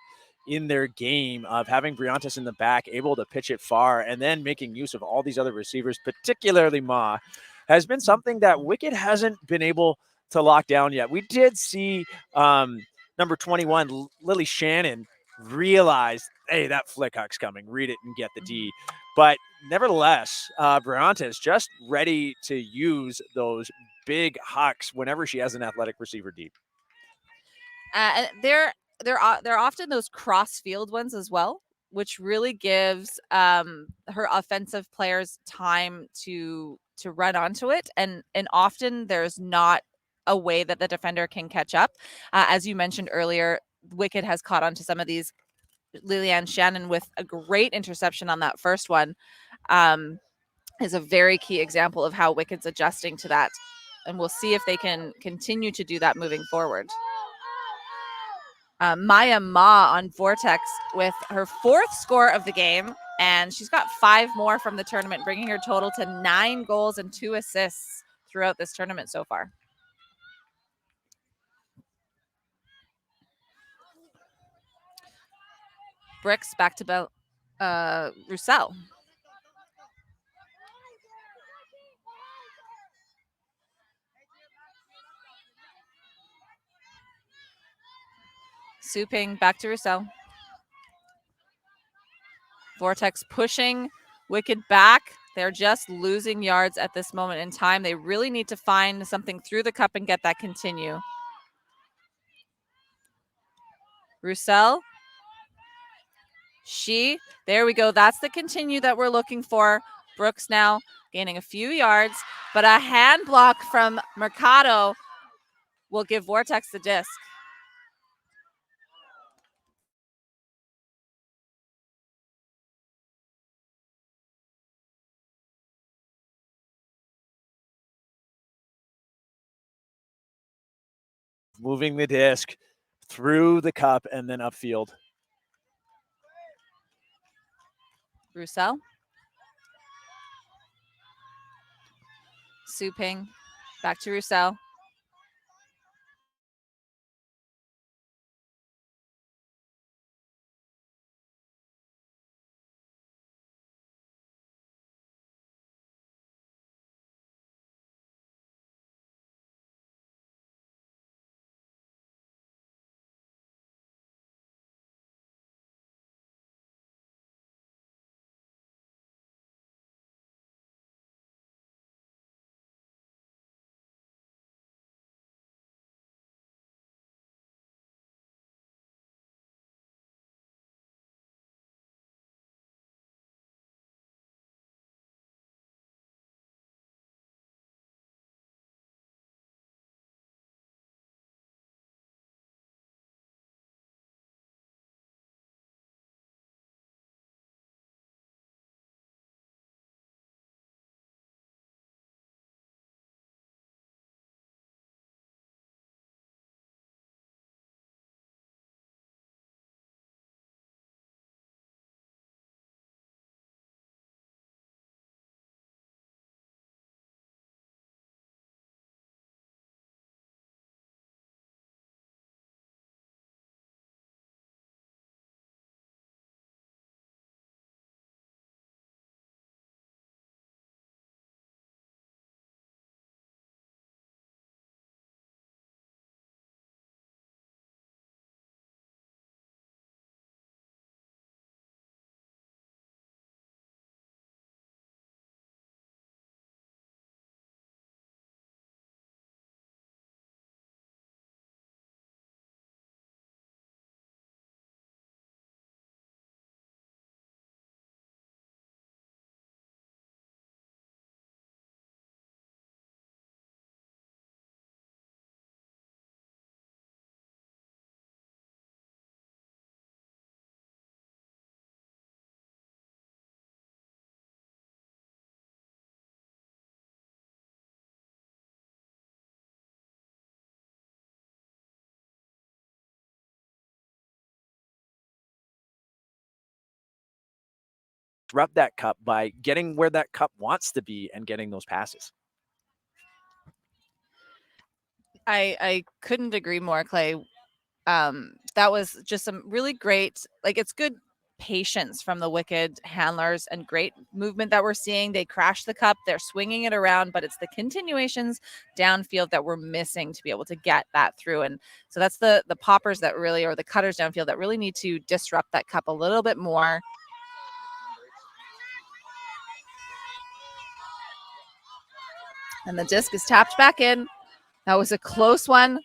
in their game of having Brillantes in the back, able to pitch it far, and then making use of all these other receivers, particularly Ma, has been something that Wicked hasn't been able to lock down yet. We did see number 21, Lily Shannon, realize, hey, that flick huck's coming, read it and get the D. But nevertheless, Brillantes just ready to use those big hucks whenever she has an athletic receiver deep. They're often those cross field ones as well, which really gives her offensive players time to run onto it, and often there's not a way that the defender can catch up. As you mentioned earlier, Wicked has caught on to some of these. Liliane Shannon with a great interception on that first one is a very key example of how Wicked's adjusting to that. And we'll see if they can continue to do that moving forward. Maya Ma on Vortex with her 4th score of the game, and she's got 5 more from the tournament, bringing her total to 9 goals and 2 assists throughout this tournament so far. Bricks back to Roussel. Suping back to Roussel. Vortex pushing Wicked back. They're just losing yards at this moment in time. They really need to find something through the cup and get that continue. Roussel. There we go. That's the continue that we're looking for. Brooks now gaining a few yards, but a hand block from Mercado will give Vortex the disc. Moving the disc through the cup and then upfield. Roussel. Suping. Back to Roussel. Disrupt that cup by getting where that cup wants to be and getting those passes. I couldn't agree more, Clay. That was just some really great, it's good patience from the Wicked handlers and great movement that we're seeing. They crash the cup, they're swinging it around, but it's the continuations downfield that we're missing to be able to get that through. And so that's the poppers that really, or the cutters downfield that really need to disrupt that cup a little bit more. And the disc is tapped back in. That was a close one.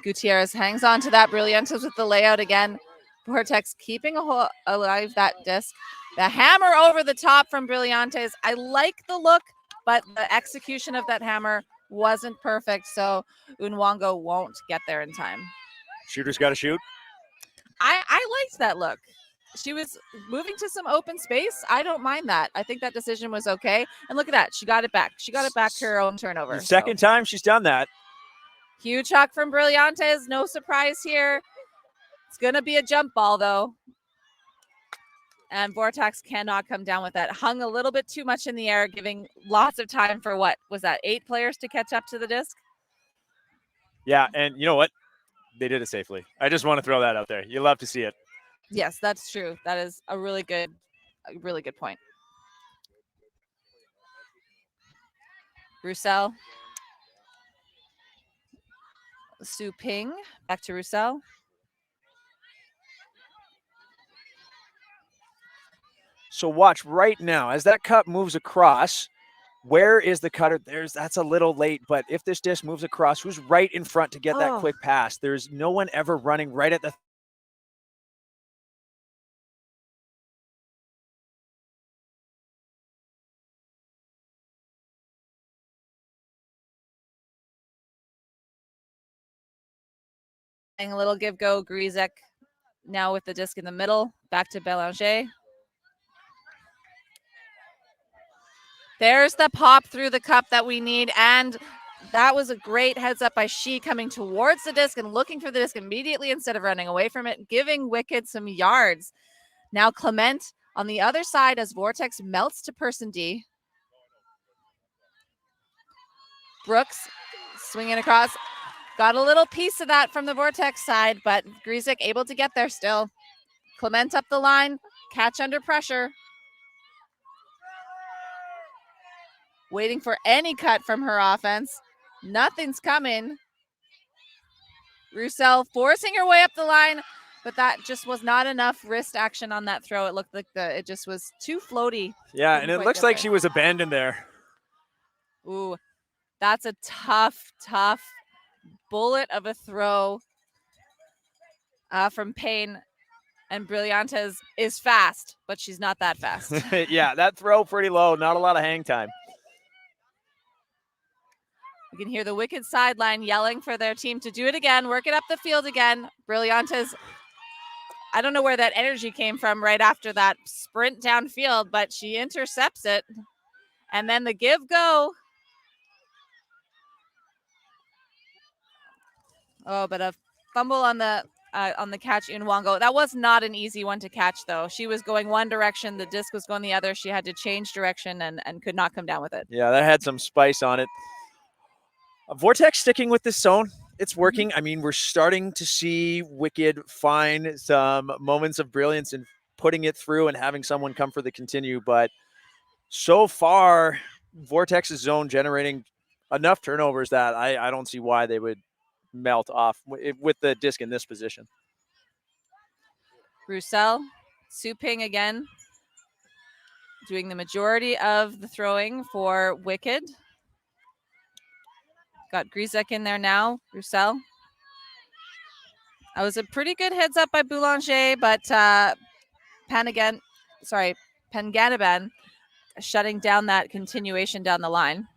Gutierrez hangs on to that. Brillantes with the layout again. Vortex keeping alive that disc. The hammer over the top from Brillantes. I like the look, but the execution of that hammer wasn't perfect. So Unwango won't get there in time. Shooter's got to shoot. I liked that look. She was moving to some open space. I don't mind that. I think that decision was okay. And look at that. She got it back. She got it back to her own turnover. The second time she's done that. Huge huck from Brillantes. No surprise here. It's going to be a jump ball, though. And Vortex cannot come down with that. Hung a little bit too much in the air, giving lots of time for what was that, 8 players to catch up to the disc? Yeah, and you know what? They did it safely. I just want to throw that out there. You love to see it. Yes, that's true. That is a really good point. Roussel. Su Ping. Back to Roussel. So watch right now as that cup moves across. Where is the cutter? That's a little late, but if this disc moves across, who's right in front to get that Oh. quick pass? There's no one ever running right at the A little give go. Grizek now with the disc in the middle. Back to Belanger. There's the pop through the cup that we need. And that was a great heads up by Shi coming towards the disc and looking for the disc immediately instead of running away from it, giving Wicked some yards. Now Clement on the other side as Vortex melts to person D. Brooks swinging across. Got a little piece of that from the Vortex side, but Grizek able to get there still. Clement up the line, catch under pressure. Waiting for any cut from her offense. Nothing's coming. Roussel forcing her way up the line, but that just was not enough wrist action on that throw. It looked like it just was too floaty. Yeah, Didn't and it quite looks get like there. she was abandoned there. Ooh, that's a tough bullet of a throw from Payne. And Brillantes is fast, but she's not that fast. Yeah, that throw pretty low. Not a lot of hang time. You can hear the Wicked sideline yelling for their team to do it again, work it up the field again. Brillantes, I don't know where that energy came from right after that sprint downfield, but she intercepts it. And then the give go. Oh, but a fumble on the catch in Wongo. That was not an easy one to catch, though. She was going one direction, the disc was going the other. She had to change direction and could not come down with it. Yeah, that had some spice on it. Vortex sticking with this zone. It's working. I mean, we're starting to see Wicked find some moments of brilliance in putting it through and having someone come for the continue. But so far, Vortex's zone generating enough turnovers that I don't see why they would melt off with the disc in this position. Roussel, Su Ping again, doing the majority of the throwing for Wicked. Got Grizek in there now. Roussel. That was a pretty good heads up by Boulanger, but Panganaban shutting down that continuation down the line.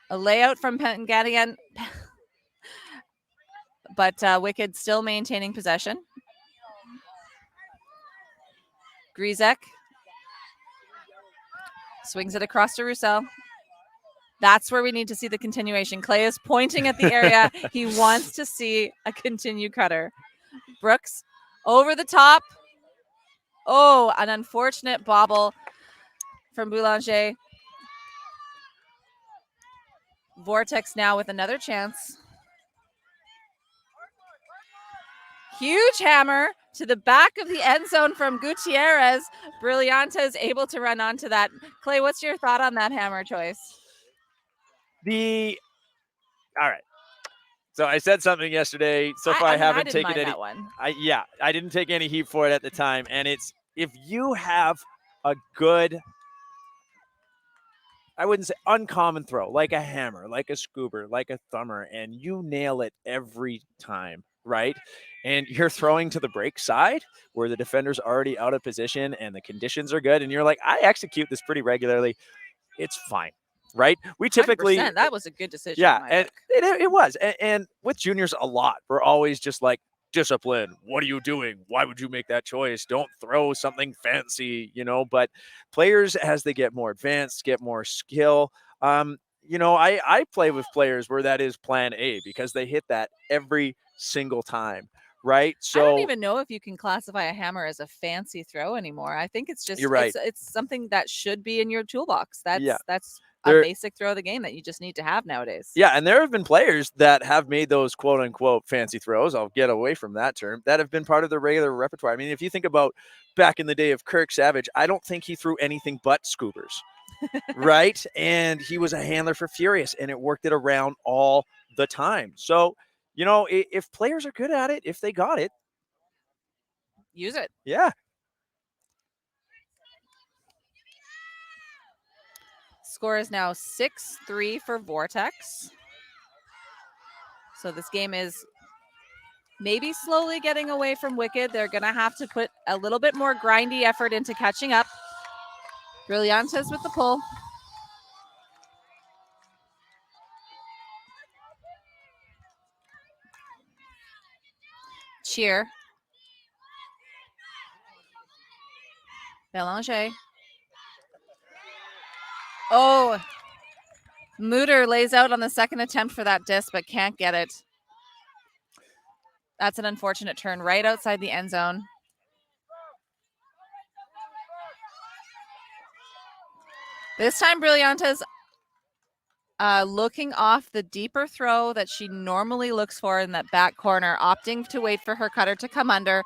A layout from Panganaban, but Wicked still maintaining possession. Grizek swings it across to Roussel. That's where we need to see the continuation. Clay is pointing at the area. He wants to see a continued cutter. Brooks over the top. Oh, an unfortunate bobble from Boulanger. Vortex now with another chance. Huge hammer to the back of the end zone from Gutierrez. Brillantes able to run onto that. Clay, what's your thought on that hammer choice? All right. So I said something yesterday. So far, I haven't taken any. That one. I didn't take any heat for it at the time. And it's if you have a good, I wouldn't say uncommon throw, like a hammer, like a scoober, like a thumber, and you nail it every time, right? And you're throwing to the break side where the defender's already out of position and the conditions are good, and you're like, I execute this pretty regularly. It's fine. Right? We typically 100%. That was a good decision. Yeah, and it was. And with juniors a lot, we're always just like, discipline. What are you doing? Why would you make that choice? Don't throw something fancy, but players as they get more advanced, get more skill. I play with players where that is plan A because they hit that every single time. Right. So I don't even know if you can classify a hammer as a fancy throw anymore. I think it's just You're right. It's something that should be in your toolbox. That's a There- basic throw of the game that you just need to have nowadays. Yeah, and there have been players that have made those quote unquote fancy throws. I'll get away from that term, that have been part of the regular repertoire. I mean, if you think about back in the day of Kirk Savage, I don't think he threw anything but scoobers, right? And he was a handler for Furious, and it worked it around all the time. So, if players are good at it, if they got it, Use it. yeah. Score is now 6-3 for Vortex. So this game is maybe slowly getting away from Wicked. They're going to have to put a little bit more grindy effort into catching up. Brillantes with the pull. Cheer. Belanger. Oh, Mutter lays out on the second attempt for that disc, but can't get it. That's an unfortunate turn right outside the end zone. This time, Brillantes looking off the deeper throw that she normally looks for in that back corner, opting to wait for her cutter to come under.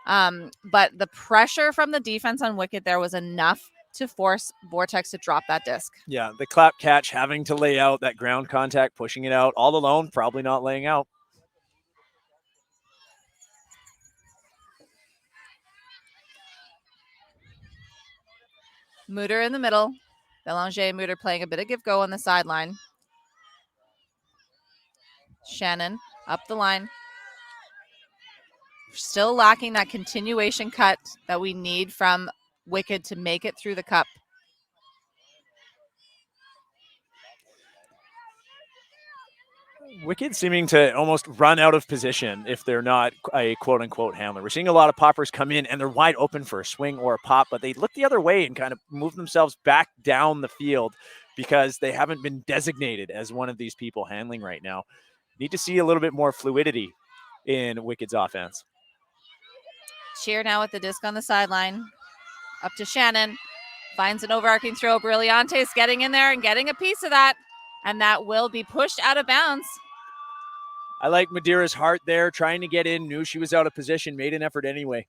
But the pressure from the defense on Wicked there was enough to force Vortex to drop that disc. Yeah, the clap catch having to lay out that ground contact, pushing it out all alone, probably not laying out. Mutter in the middle. Belanger and Mutter playing a bit of give-go on the sideline. Shannon up the line. Still lacking that continuation cut that we need from Wicked to make it through the cup. Wicked seeming to almost run out of position if they're not a quote-unquote handler. We're seeing a lot of poppers come in and they're wide open for a swing or a pop, but they look the other way and kind of move themselves back down the field because they haven't been designated as one of these people handling right now. Need to see a little bit more fluidity in Wicked's offense. Cheer now with the disc on the sideline. Up to Shannon. Finds an overarching throw. Brillantes getting in there and getting a piece of that. And that will be pushed out of bounds. I like Madeira's heart there, trying to get in, knew she was out of position, made an effort anyway.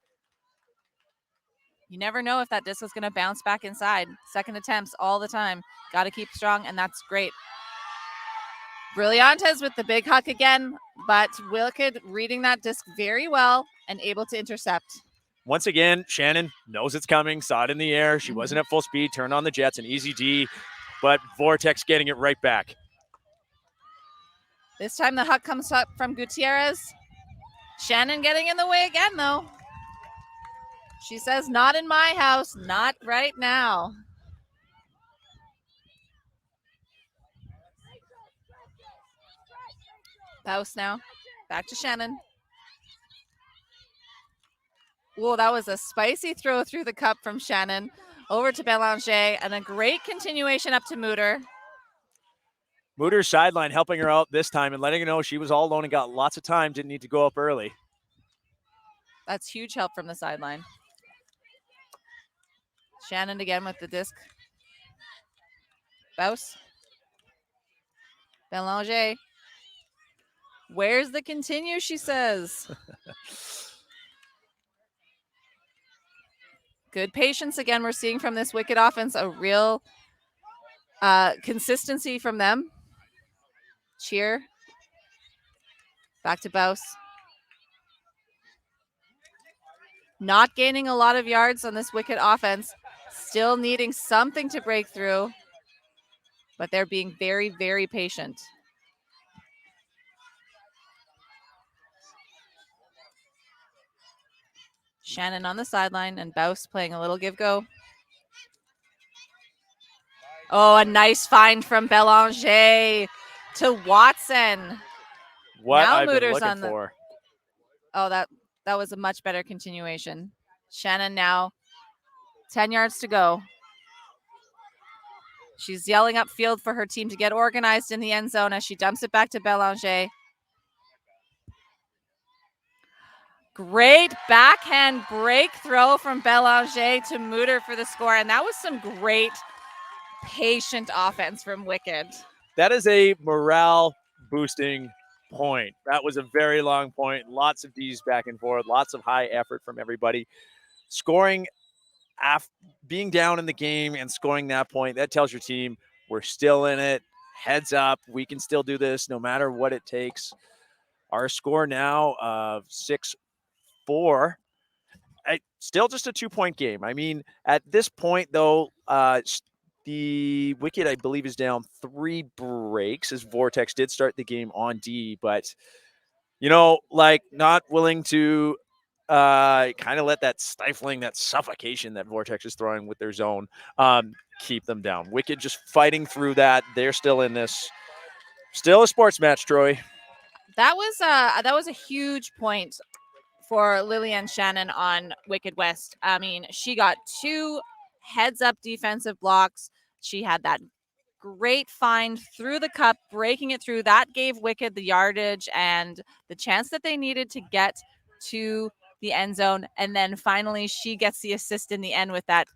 You never know if that disc is going to bounce back inside. Second attempts all the time. Got to keep strong, and that's great. Brillantes with the big huck again, but Wicked reading that disc very well and able to intercept. Once again, Shannon knows it's coming, saw it in the air. She wasn't at full speed, turned on the jets, an easy D, but Vortex getting it right back. This time the huck comes up from Gutierrez. Shannon getting in the way again, though. She says, not in my house, not right now. House now. Back to Shannon. Whoa, that was a spicy throw through the cup from Shannon. Over to Belanger, and a great continuation up to Mutter. Mutter's sideline helping her out this time and letting her know she was all alone and got lots of time, didn't need to go up early. That's huge help from the sideline. Shannon again with the disc. Bouse. Belanger. Where's the continue, she says. Good patience again we're seeing from this Wicked offense. A real consistency from them. Cheer. Back to Bouse. Not gaining a lot of yards on this Wicked offense. Still needing something to break through. But they're being very, very patient. Shannon on the sideline and Bouse playing a little give-go. Oh, a nice find from Belanger to Watson. What now I've been Mutter's looking on the... for. Oh, that was a much better continuation. Shannon now 10 yards to go. She's yelling upfield for her team to get organized in the end zone as she dumps it back to Belanger. Great backhand break throw from Belanger to Mutter for the score. And that was some great patient offense from Wicked. That is a morale boosting point. That was a very long point. Lots of D's back and forth, lots of high effort from everybody. Scoring, being down in the game and scoring that point, that tells your team we're still in it. Heads up, we can still do this no matter what it takes. Our score now of 6-4. Still just a 2-point game. I mean, at this point, though, The Wicked, I believe, is down 3 breaks as Vortex did start the game on D, but like not willing to kind of let that stifling, that suffocation that Vortex is throwing with their zone keep them down. Wicked just fighting through that. They're still in this. Still a sports match, Troy. That was a huge point for Lillian Shannon on Wicked West. I mean, she got 2 heads-up defensive blocks. She had that great find through the cup, breaking it through. That gave Wicked the yardage and the chance that they needed to get to the end zone. And then finally, she gets the assist in the end with that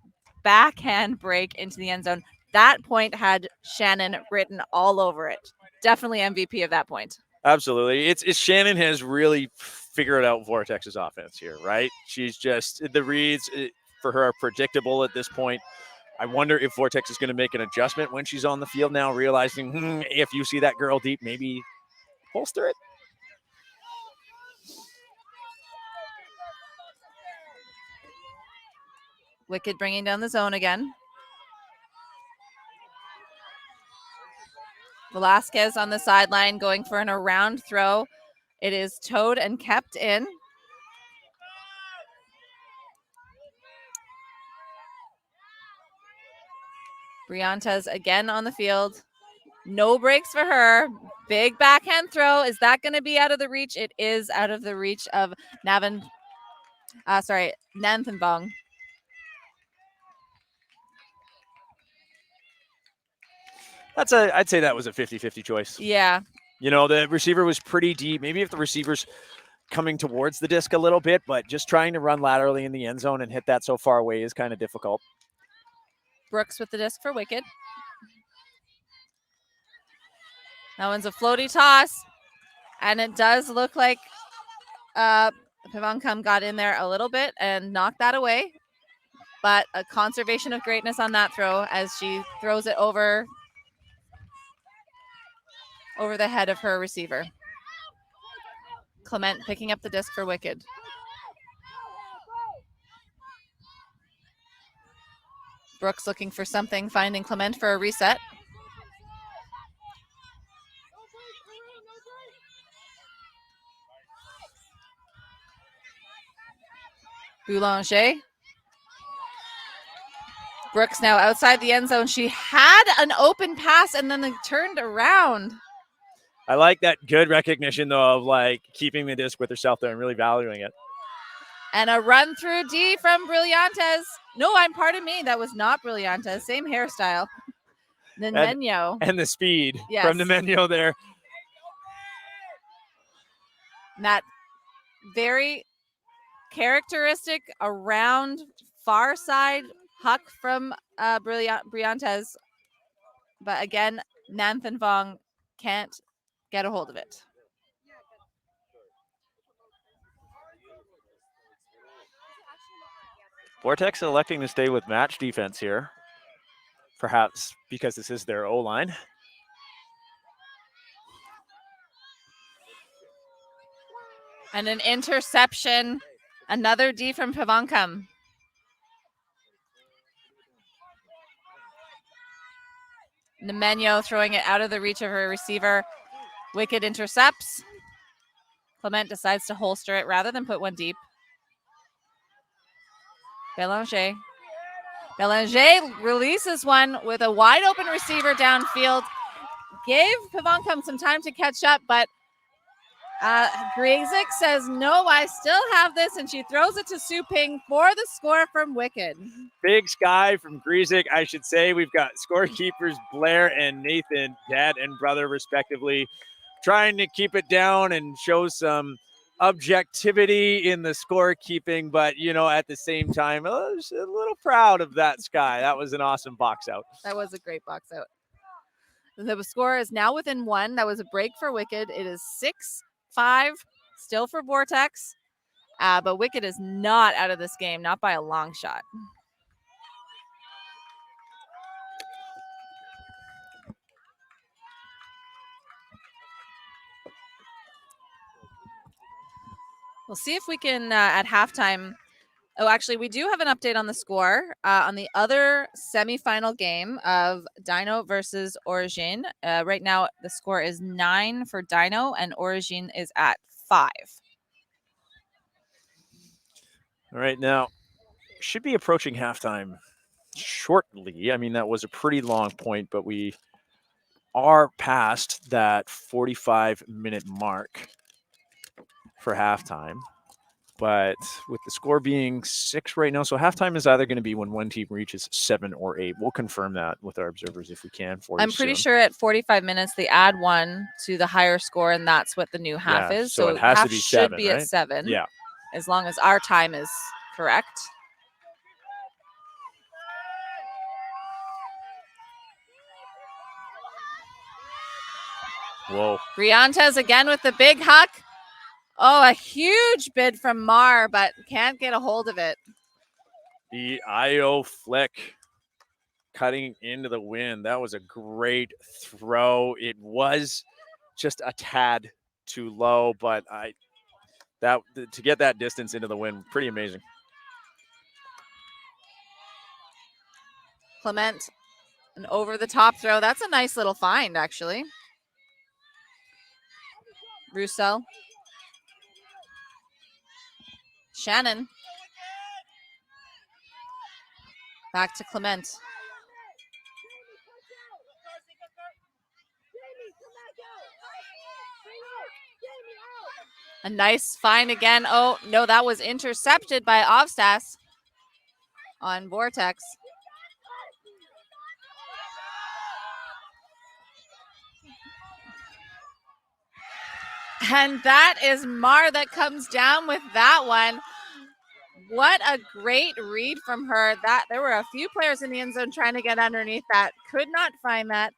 backhand break into the end zone. That point had Shannon written all over it. Definitely MVP of that point. Absolutely. It's Shannon has really figured out Vortex's offense here, right? She's just, the reads for her are predictable at this point. I wonder if Vortex is going to make an adjustment when she's on the field now, realizing if you see that girl deep, maybe holster it. Wicked bringing down the zone again. Velasquez on the sideline going for an around throw. It is towed and kept in. Briantes again on the field. No breaks for her. Big backhand throw. Is that going to be out of the reach? It is out of the reach of Nanthan Vong. I'd say that was a 50-50 choice. Yeah. The receiver was pretty deep. Maybe if the receiver's coming towards the disc a little bit, but just trying to run laterally in the end zone and hit that so far away is kind of difficult. Brooks with the disc for Wicked. That one's a floaty toss. And it does look like Pivankam got in there a little bit and knocked that away. But a conservation of greatness on that throw as she throws it over the head of her receiver. Clement picking up the disc for Wicked. Brooks looking for something, finding Clement for a reset. Boulanger. Brooks now outside the end zone. She had an open pass and then they turned around. I like that good recognition, though, of like keeping the disc with herself there and really valuing it. And a run through D from Brillantes. No, pardon me. That was not Brillantes. Same hairstyle. Nemeno. And the speed from Nemeno there. That very characteristic around far side huck from Brillantes. But again, Nanthan Vong can't get a hold of it. Vortex electing to stay with match defense here. Perhaps because this is their O-line. And an interception. Another D from Pivankam. Nemeno throwing it out of the reach of her receiver. Wicked intercepts. Clement decides to holster it rather than put one deep. Belanger releases one with a wide open receiver downfield. Gave Pivankam some time to catch up, but Grizik says, no, I still have this, and she throws it to Su Ping for the score from Wicked. Big sky from Grizik, I should say. We've got scorekeepers Blair and Nathan, dad and brother, respectively, trying to keep it down and show some objectivity in the scorekeeping, but, at the same time, I was a little proud of that sky. That was an awesome box out. That was a great box out. The score is now within 1. That was a break for Wicked. It is 6-5 still for Vortex, but Wicked is not out of this game, not by a long shot. We'll see if we can, at halftime, Oh, actually, we do have an update on the score on the other semifinal game of Dino versus Origin. Right now, the score is 9 for Dino, and Origin is at 5. All right, now should be approaching halftime shortly. I mean, that was a pretty long point, but we are past that 45-minute mark for halftime. But with the score being 6 right now, so halftime is either going to be when one team reaches 7 or 8. We'll confirm that with our observers if we can for you. I'm pretty sure at 45 minutes they add 1 to the higher score, and that's what the new half is. So it has half to be should 7, be right? at 7. Yeah. As long as our time is correct. Whoa. Briantes again with the big huck. Oh, a huge bid from Mar, but can't get a hold of it. The IO flick cutting into the wind. That was a great throw. It was just a tad too low, but to get that distance into the wind, pretty amazing. Clement, an over-the-top throw. That's a nice little find, actually. Russo. Shannon. Back to Clement. A nice find again. Oh, no, that was intercepted by Ovstas on Vortex. And that is Mar that comes down with that one. What a great read from her. That there were a few players in the end zone trying to get underneath that. Could not find that.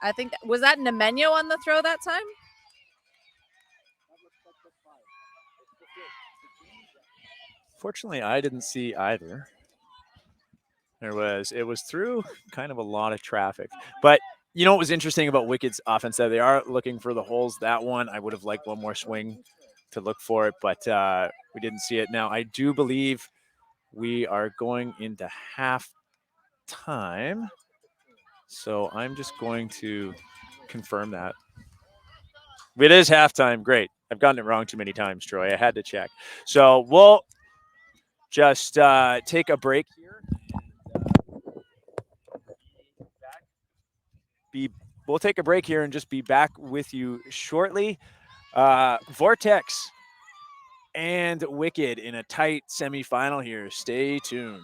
I think, was that Nemeno on the throw that time? Fortunately, I didn't see either. It was through kind of a lot of traffic. But you know what was interesting about Wicked's offense? That they are looking for the holes. That one, I would have liked one more swing to look for it, but we didn't see it. Now, I do believe we are going into half time. So I'm just going to confirm that. It is halftime. Great. I've gotten it wrong too many times, Troy. I had to check. So we'll just take a break here. We'll take a break here and just be back with you shortly. Vortex and Wicked in a tight semifinal here. Stay tuned.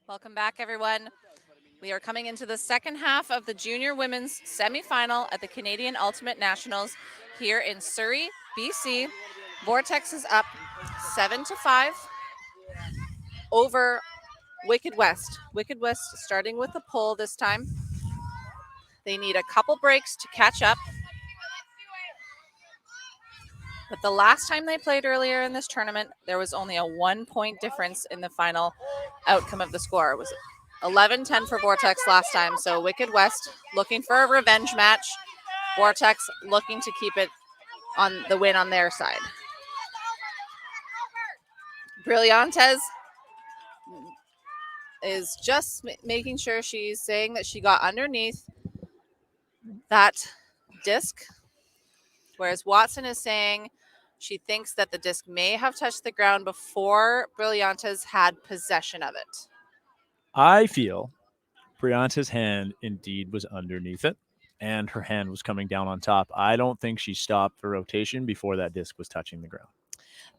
Welcome back, everyone. We are coming into the second half of the junior women's semifinal at the Canadian Ultimate Nationals here in Surrey, BC. Vortex is up 7-5 over Wicked West. Wicked West starting with the pole this time. They need a couple breaks to catch up. But the last time they played earlier in this tournament, there was only a 1-point difference in the final outcome of the score. It was 11-10 for Vortex last time. So Wicked West looking for a revenge match. Vortex looking to keep it on the win on their side. Brillantes is just making sure she's saying that she got underneath that disc, whereas Watson is saying she thinks that the disc may have touched the ground before Brillantes had possession of it. I feel Brianta's hand indeed was underneath it, and her hand was coming down on top. I don't think she stopped for rotation before that disc was touching the ground.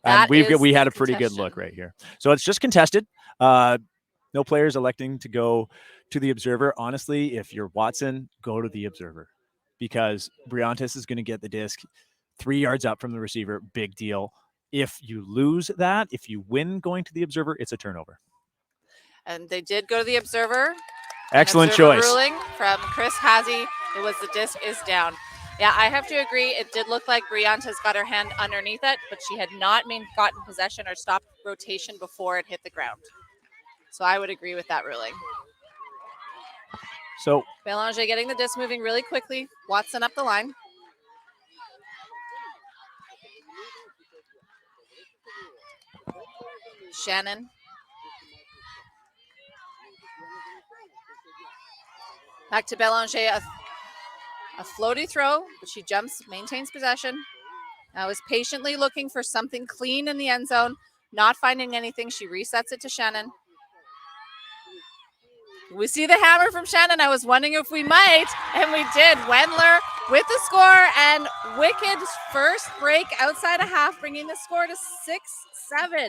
And we had a pretty good look right here. So it's just contested. No players electing to go to the observer. Honestly, if you're Watson, go to the observer because Briantes is going to get the disc 3 yards up from the receiver. Big deal. If you lose that, if you win going to the observer, it's a turnover. And they did go to the observer. Excellent observer choice. Ruling from Chris Hazy. It was the disc is down. Yeah, I have to agree. It did look like Briantes got her hand underneath it, but she had not gotten possession or stopped rotation before it hit the ground. So I would agree with that ruling. So Belanger getting the disc moving really quickly. Watson up the line. Shannon. Back to Belanger. A floaty throw, but she jumps, maintains possession. Now is patiently looking for something clean in the end zone. Not finding anything. She resets it to Shannon. We see the hammer from Shannon. I was wondering if we might, and we did. Wendler with the score, and Wicked's first break outside a half, bringing the score to 6-7.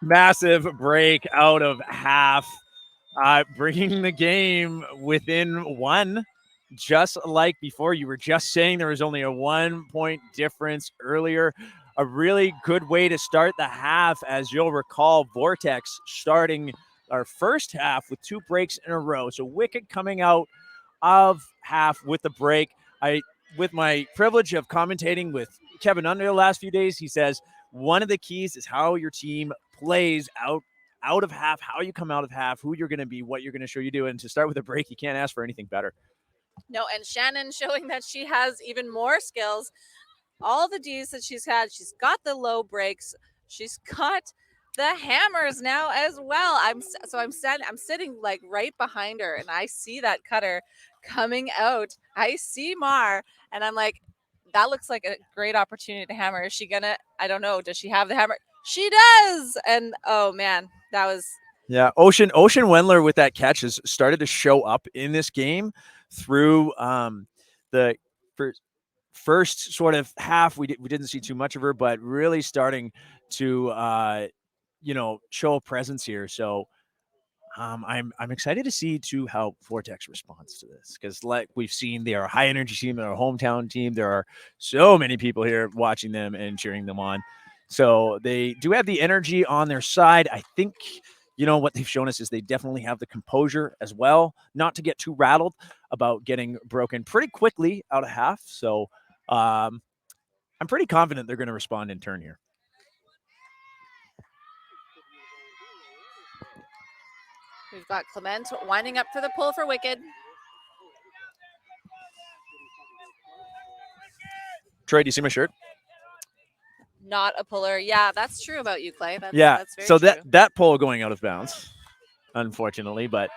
Massive break out of half, bringing the game within one. Just like before, you were just saying there was only a 1-point difference earlier. A really good way to start the half, as you'll recall, Vortex starting our first half with 2 breaks in a row. So Wicked coming out of half with the break. With my privilege of commentating with Kevin under the last few days, he says one of the keys is how your team plays out of half, how you come out of half, who you're going to be, what you're going to show you do. And to start with a break, you can't ask for anything better. No, and Shannon showing that she has even more skills. All the Ds that she's had, she's got the low breaks. She's got the hammers now as well. I'm sitting like right behind her, and I see that cutter coming out. I see Mar, and I'm like, that looks like a great opportunity to hammer. Is she gonna? I don't know. Does she have the hammer? She does. And oh man, that was. Yeah, Ocean Wendler with that catch has started to show up in this game through the first sort of half. We didn't see too much of her, but really starting to show a presence here. So I'm excited to see too how Vortex responds to this, because like we've seen, they are a high energy team, they're a hometown team. There are so many people here watching them and cheering them on. So they do have the energy on their side. I think what they've shown us is they definitely have the composure as well, not to get too rattled about getting broken pretty quickly out of half. So I'm pretty confident they're going to respond in turn here. We've got Clement winding up for the pull for Wicked. Troy, do you see my shirt? Not a puller. Yeah, that's true about you, Clay. That's very so true. that pull going out of bounds, unfortunately, but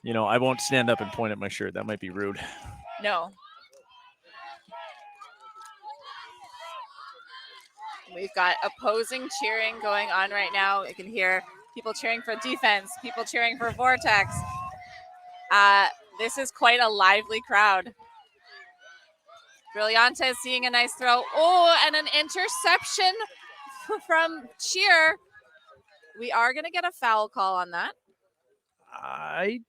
I won't stand up and point at my shirt. That might be rude. No. We've got opposing cheering going on right now. You can hear people cheering for defense, people cheering for Vortex. This is quite a lively crowd. Brillantes seeing a nice throw. Oh, and an interception from Cheer. We are going to get a foul call on that. I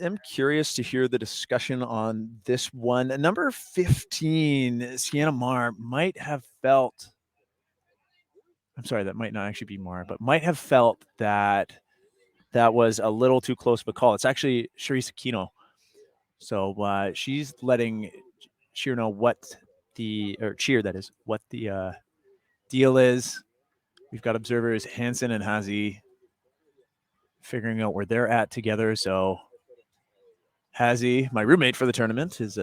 am curious to hear the discussion on this one. Number 15, Sienna Marr, might have felt, I'm sorry, that might not actually be Marr, but might have felt that that was a little too close of a call. It's actually Charisse Aquino. So she's letting Cheer know what Cheer, that is, what the deal is. We've got observers Hansen and Hazy figuring out where they're at together. So Hazy, my roommate for the tournament, is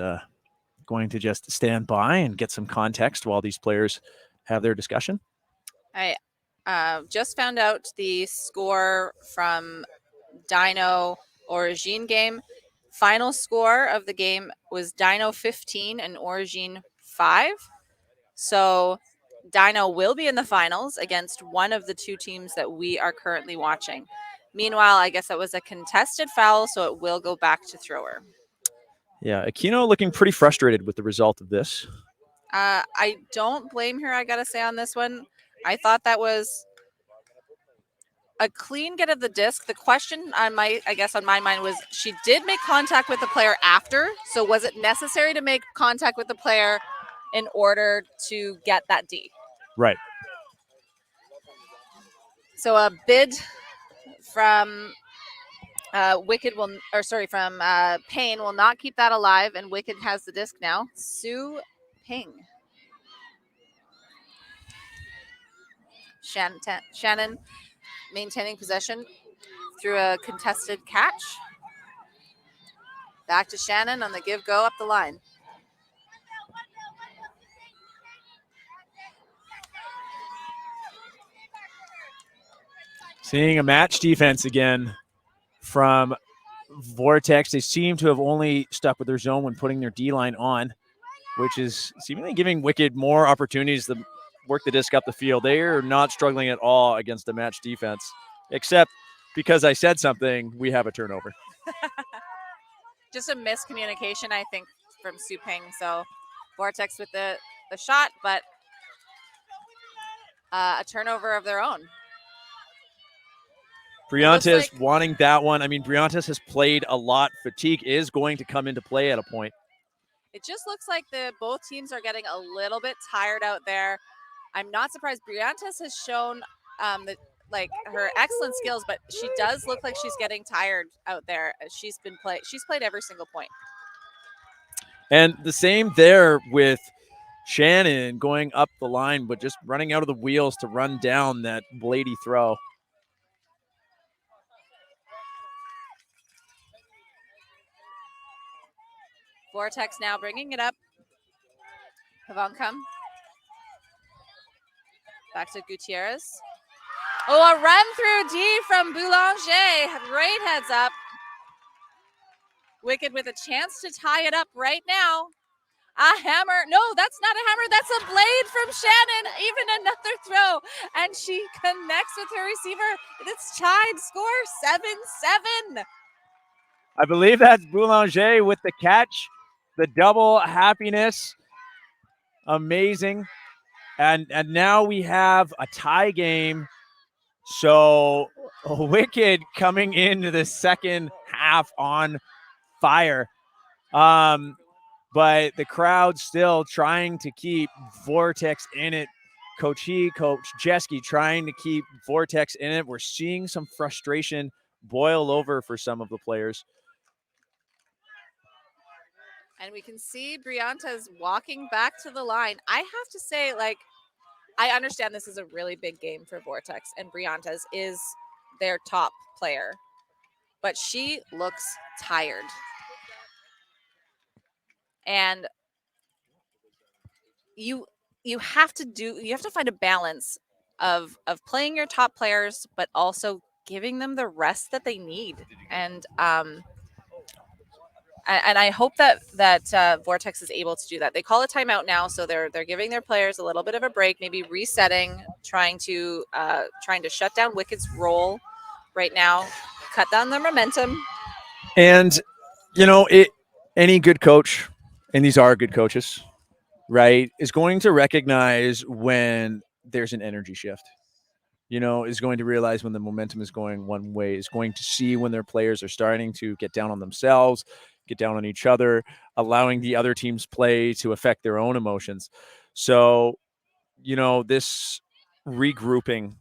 going to just stand by and get some context while these players have their discussion. I just found out the score from Dino Origine game. Final score of the game was Dino 15 and Origine 5. So Dino will be in the finals against one of the two teams that we are currently watching. Meanwhile, I guess that was a contested foul, so it will go back to thrower. Yeah, Aquino looking pretty frustrated with the result of this. I don't blame her, I got to say, on this one. I thought that was a clean get of the disc. The question on my mind was, she did make contact with the player after. So was it necessary to make contact with the player in order to get that D? Right. So a bid from Payne will not keep that alive, and Wicked has the disc now. Su Ping. Shannon maintaining possession through a contested catch. Back to Shannon on the give go up the line. Seeing a match defense again from Vortex. They seem to have only stuck with their zone when putting their D-line on, which is seemingly giving Wicked more opportunities to work the disc up the field. They are not struggling at all against the match defense, except because I said something, we have a turnover. Just a miscommunication, I think, from Su Ping. So Vortex with the shot, but a turnover of their own. Briantes wanting that one. I mean, Briantes has played a lot. Fatigue is going to come into play at a point. It just looks like both teams are getting a little bit tired out there. I'm not surprised. Briantes has shown her excellent skills, but she does look like she's getting tired out there. She's played every single point. And the same there with Shannon going up the line, but just running out of the wheels to run down that bladey throw. Vortex now bringing it up. Pavankam. Back to Gutierrez. Oh, a run through D from Boulanger. Great heads up. Wicked with a chance to tie it up right now. A hammer. No, that's not a hammer. That's a blade from Shannon. Even another throw. And she connects with her receiver. It's tied score 7-7. I believe that's Boulanger with the catch. The double happiness. Amazing. And now we have a tie game. So Wicked coming into the second half on fire. But the crowd still trying to keep Vortex in it. Coach Jeske trying to keep Vortex in it. We're seeing some frustration boil over for some of the players. And we can see Briantes walking back to the line. I have to say, I understand this is a really big game for Vortex, and Briantes is their top player, but she looks tired. And you have to find a balance of playing your top players, but also giving them the rest that they need. And I hope that Vortex is able to do that. They call a timeout now, so they're giving their players a little bit of a break, maybe resetting, trying to shut down Wicked's role right now, cut down their momentum. And any good coach, and these are good coaches, right, is going to recognize when there's an energy shift. is going to realize when the momentum is going one way, is going to see when their players are starting to get down on themselves, get down on each other, allowing the other team's play to affect their own emotions. So, this regrouping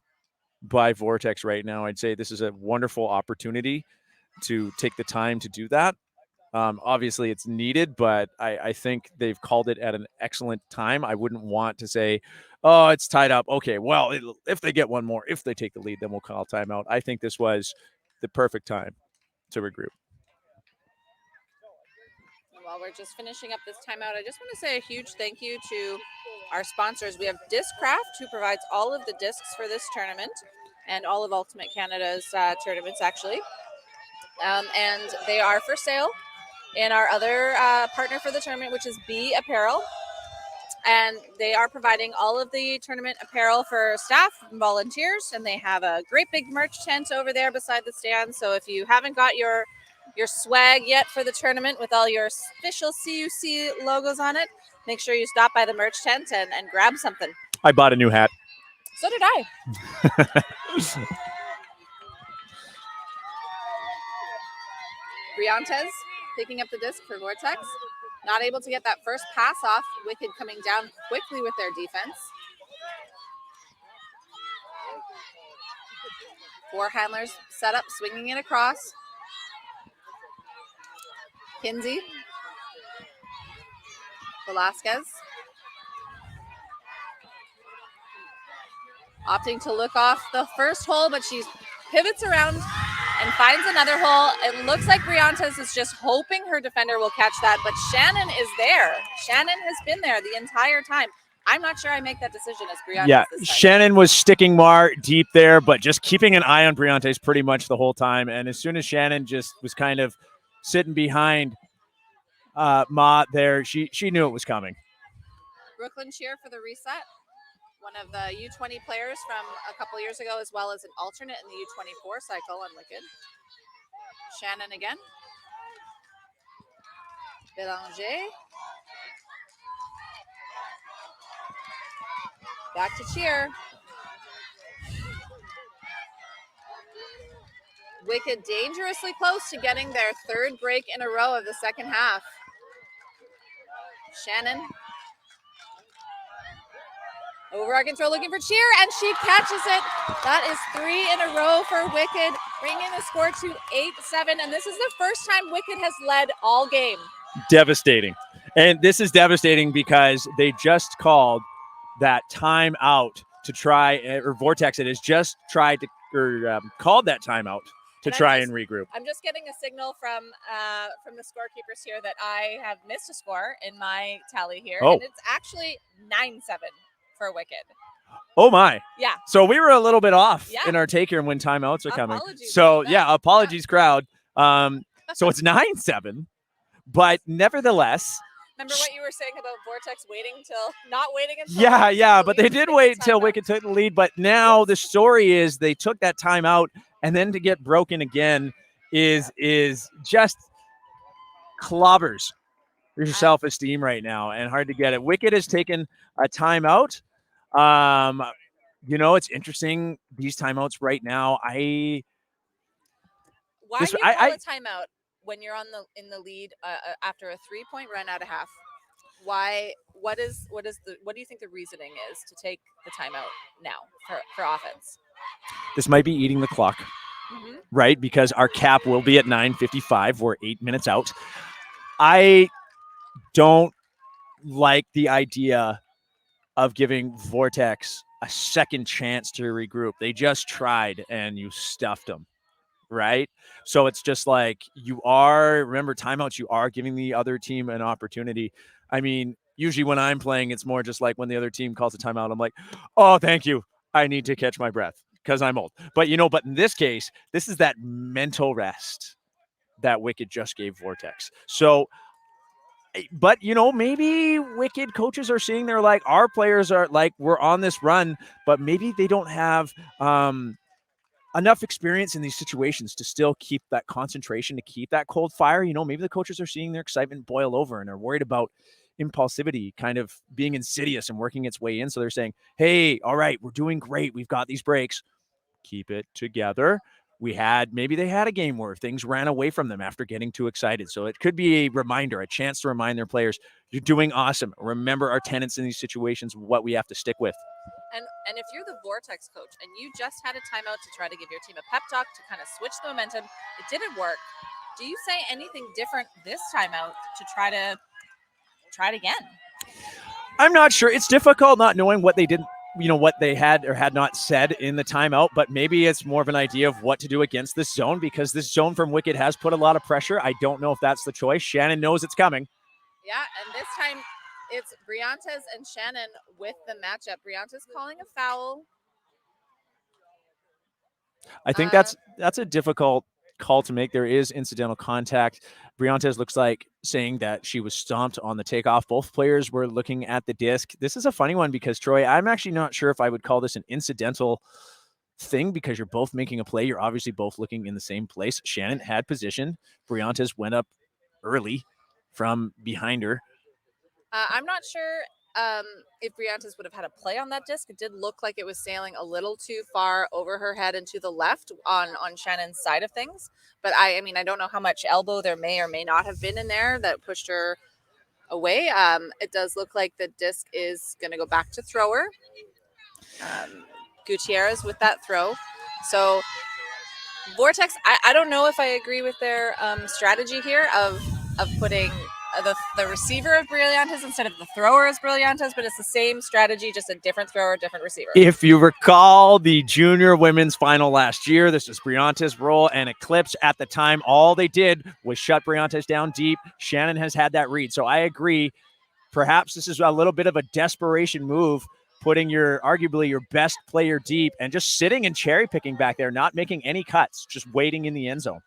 by Vortex right now, I'd say this is a wonderful opportunity to take the time to do that. Obviously, it's needed, but I think they've called it at an excellent time. I wouldn't want to say, oh, it's tied up. Okay, well, if they get one more, if they take the lead, then we'll call timeout. I think this was the perfect time to regroup. While we're just finishing up this timeout, I just want to say a huge thank you to our sponsors. We have Discraft, who provides all of the discs for this tournament and all of Ultimate Canada's tournaments, actually. And they are for sale in our other partner for the tournament, which is B Apparel. And they are providing all of the tournament apparel for staff and volunteers. And they have a great big merch tent over there beside the stand. So if you haven't got your swag yet for the tournament with all your official CUC logos on it, make sure you stop by the merch tent and grab something. I bought a new hat. So did I. Briantes picking up the disc for Vortex. Not able to get that first pass off. Wicked coming down quickly with their defense. 4 handlers set up, swinging it across. Kinsey. Velasquez. Opting to look off the first hole, but she pivots around and finds another hole. It looks like Briantes is just hoping her defender will catch that, but Shannon is there. Shannon has been there the entire time. I'm not sure I make that decision as Briantes. Yeah, this time. Shannon was sticking Mar deep there, but just keeping an eye on Briantes pretty much the whole time. And as soon as Shannon just was kind of sitting behind Ma there, she knew it was coming. Brooklyn cheer for the reset. One of the U20 players from a couple years ago, as well as an alternate in the U24 cycle on Wicked. Shannon again. Belanger. Back to cheer. Wicked dangerously close to getting their 3rd break in a row of the second half. Shannon. Overarching throw looking for cheer, and she catches it. That is 3 in a row for Wicked, bringing the score to 8-7. And this is the first time Wicked has led all game. Devastating. And this is devastating because they just called that timeout to try, or Vortex it has just tried to, or called that timeout to try and regroup. I'm just getting a signal from the scorekeepers here that I have missed a score in my tally here. Oh. And it's actually 9-7 for Wicked. Oh my. Yeah. So we were a little bit off in our take here when timeouts are coming. So yeah, apologies crowd. So it's 9-7, but nevertheless. Remember what you were saying about Vortex not waiting until. Yeah, but they did wait until Wicked took the lead. But now the story is they took that timeout, and then to get broken again is just clobbers your self-esteem right now, and hard to get it. Wicked has taken a timeout. It's interesting, these timeouts right now. Why do you call a timeout when you're in the lead after a 3-point run out of half? Why? What do you think the reasoning is to take the timeout now for offense? This might be eating the clock, right? Because our cap will be at 9:55. We're 8 minutes out. I don't like the idea of giving Vortex a second chance to regroup. They just tried and you stuffed them, right? So it's just like remember timeouts, you are giving the other team an opportunity. I mean, usually when I'm playing, it's more just like when the other team calls a timeout, I'm like, oh, thank you. I need to catch my breath because I'm old. But but in this case, this is that mental rest that Wicked just gave Vortex. So, but maybe Wicked coaches are seeing, they're like, our players are like, we're on this run, but maybe they don't have enough experience in these situations to still keep that concentration, to keep that cold fire. Maybe the coaches are seeing their excitement boil over and are worried about impulsivity kind of being insidious and working its way in. So they're saying, hey, all right, we're doing great. We've got these breaks. keep it together. Maybe they had a game where things ran away from them after getting too excited. So it could be a reminder, a chance to remind their players, you're doing awesome. Remember our tenets in these situations, what we have to stick with. And if you're the Vortex coach and you just had a timeout to try to give your team a pep talk to kind of switch the momentum, it didn't work. Do you say anything different this timeout to try it again? I'm not sure. It's difficult not knowing what they didn't, what they had or had not said in the timeout, but maybe it's more of an idea of what to do against this zone, because this zone from Wicked has put a lot of pressure. I don't know if that's the choice. Shannon knows it's coming. Yeah, and this time it's Briantes and Shannon with the matchup. Briantes calling a foul. I think that's a difficult call to make. There is incidental contact. Briantes looks like saying that she was stomped on the takeoff. Both players were looking at the disc. This is a funny one because, Troy, I'm actually not sure if I would call this an incidental thing, because you're both making a play. You're obviously both looking in the same place. Shannon had position. Briantes went up early from behind her. I'm not sure if Briantes would have had a play on that disc. It did look like it was sailing a little too far over her head and to the left on Shannon's side of things. But I mean, I don't know how much elbow there may or may not have been in there that pushed her away. It does look like the disc is going to go back to thrower. Gutierrez with that throw. So Vortex, I don't know if I agree with their strategy here of putting the receiver of Brillantes instead of the thrower as Brillantes, but it's the same strategy, just a different thrower, different receiver. If you recall the junior women's final last year, this was Brillantes' role and Eclipse at the time. All they did was shut Brillantes down deep. Shannon has had that read. So I agree. Perhaps this is a little bit of a desperation move, putting arguably your best player deep and just sitting and cherry picking back there, not making any cuts, just waiting in the end zone.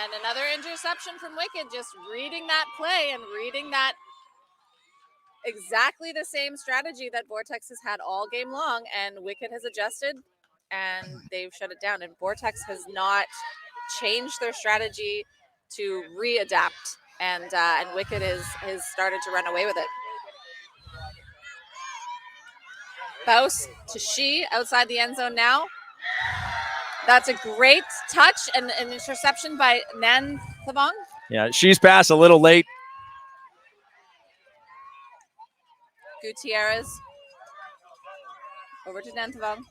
And another interception from Wicked, just reading that play and reading that exactly the same strategy that Vortex has had all game long, and Wicked has adjusted and they've shut it down. And Vortex has not changed their strategy to readapt, and Wicked has started to run away with it. Bouse to She outside the end zone now. That's a great touch and an interception by Nan Thabong. Yeah, she's passed a little late. Gutierrez over to Nan Thabong.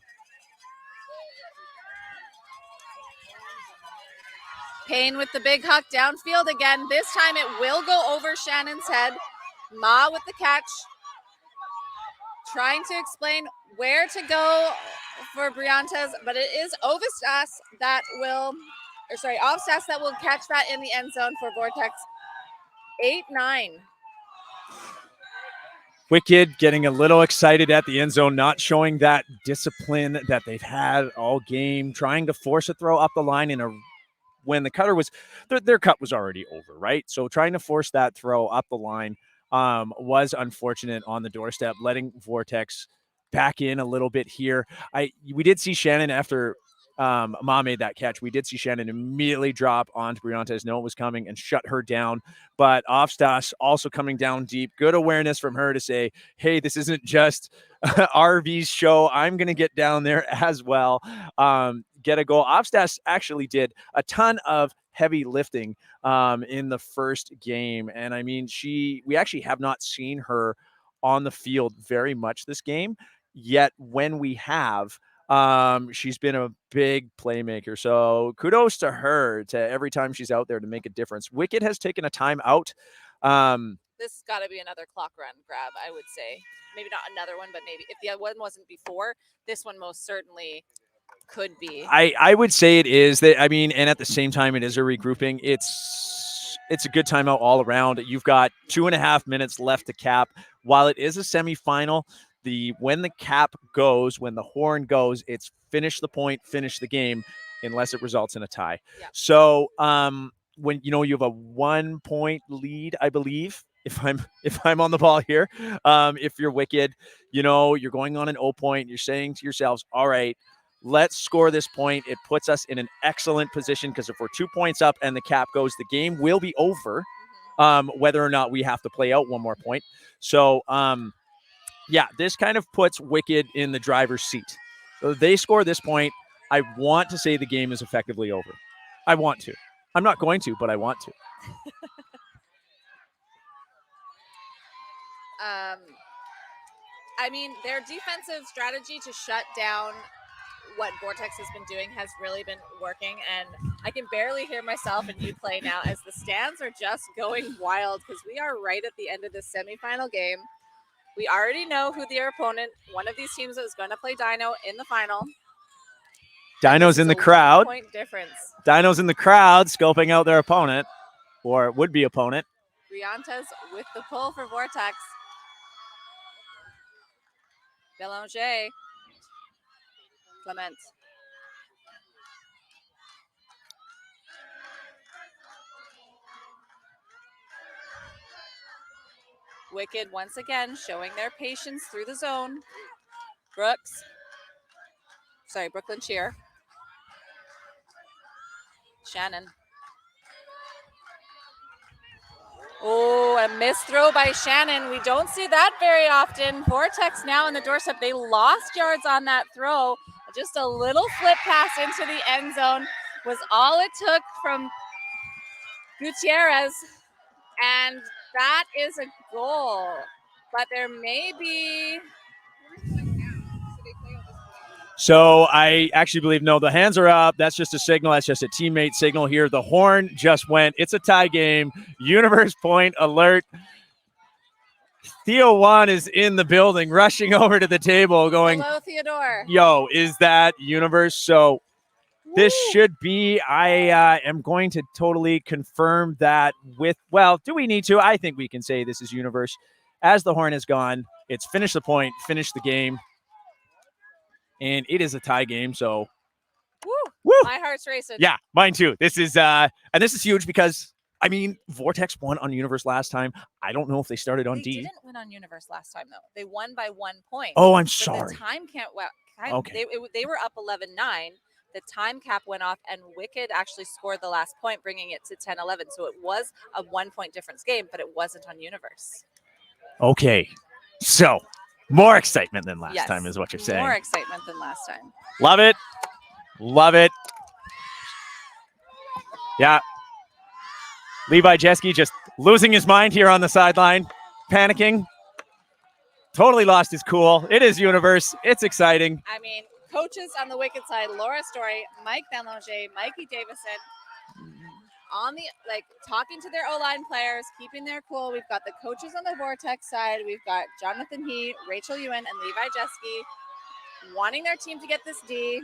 Payne with the big huck downfield again. This time it will go over Shannon's head. Ma with the catch. Trying to explain where to go for Briantes, but it is Ovstas that will catch that in the end zone for Vortex. 8-9. Wicked getting a little excited at the end zone, not showing that discipline that they've had all game, trying to force a throw up the line when the cutter was, their cut was already over, right? So trying to force that throw up the line was unfortunate on the doorstep, letting Vortex back in a little bit here. We did see Shannon after Ma made that catch. We did see Shannon immediately drop onto Briantes, know it was coming, and shut her down. But Ovstas also coming down deep. Good awareness from her to say, hey, this isn't just RV's show. I'm going to get down there as well. Get a goal. Ovstas actually did a ton of heavy lifting in the first game. And I mean, we actually have not seen her on the field very much this game. Yet when we have, she's been a big playmaker. So kudos to her, to every time she's out there to make a difference. Wicked has taken a time out. This has got to be another clock run grab, I would say. Maybe not another one, but maybe if the other one wasn't before, this one most certainly could be. I would say it is. And at the same time, it is a regrouping. It's a good timeout all around. You've got 2.5 minutes left to cap. While it is a semifinal, when the cap goes, when the horn goes, it's finish the point, finish the game, unless it results in a tie. Yeah. So when you have a 1-point lead, I believe, if I'm on the ball here, if you're Wicked, you're going on an 0 point, you're saying to yourselves, all right, let's score this point. It puts us in an excellent position, because if we're 2 points up and the cap goes, the game will be over, whether or not we have to play out one more point. So Yeah, this kind of puts Wicked in the driver's seat. So they score this point. I want to say the game is effectively over. I want to. I'm not going to, but I want to. I mean, their defensive strategy to shut down what Vortex has been doing has really been working, and I can barely hear myself and you play now as the stands are just going wild because we are right at the end of the semifinal game. We already know who their opponent, one of these teams is going to play Dino in the final. Dino's in the crowd. 1 point difference. Dino's in the crowd scoping out their opponent or would-be opponent. Briantes with the pull for Vortex. Belanger. Clement. Wicked once again showing their patience through the zone. Brooklyn Cheer. Shannon. Oh, a missed throw by Shannon. We don't see that very often. Vortex now on the doorstep. They lost yards on that throw. Just a little flip pass into the end zone was all it took from Gutierrez. And that is a goal. But there may be... So I actually believe, no, the hands are up. That's just a signal. That's just a teammate signal here. The horn just went. It's a tie game. Universe point alert. Theo Juan is in the building, rushing over to the table going, hello, Theodore. Yo, is that Universe? So this should be, I am going to totally confirm that with, well, do we need to? I think we can say this is Universe. As the horn has gone, it's finish the point, finish the game. And it is a tie game, so Woo! My heart's racing. Yeah, mine too. This is and this is huge because I mean Vortex won on Universe last time. I don't know if they started on D. They didn't win on Universe last time though. They won by 1 point. Oh, I'm but sorry. The time can't. Okay. They were up 11-9. The time cap went off, and Wicked actually scored the last point, bringing it to 10-11. So it was a 1 point difference game, but it wasn't on Universe. Okay, so more excitement than last time is what you're saying. More excitement than last time. Love it. Love it. Yeah. Levi Jeske just losing his mind here on the sideline, panicking. Totally lost his cool. It is Universe. It's exciting. I mean, coaches on the Wicked side, Laura Story, Mike Belanger, Mikey Davison, on the talking to their O-line players, keeping their cool. We've got the coaches on the Vortex side. We've got Jonathan He, Rachel Ewan, and Levi Jeske wanting their team to get this D.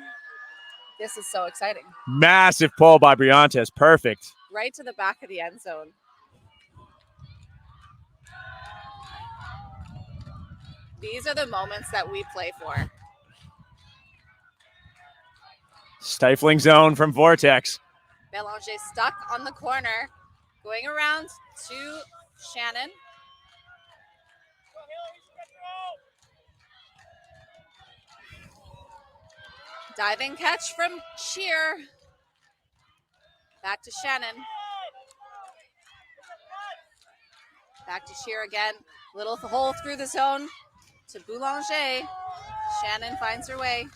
This is so exciting. Massive pull by Briantes. Perfect. Right to the back of the end zone. These are the moments that we play for. Stifling zone from Vortex. Belanger stuck on the corner, going around to Shannon. Diving catch from Cheer. Back to Shannon. Back to Cheer again. Little hole through the zone to Boulanger. Shannon finds her way.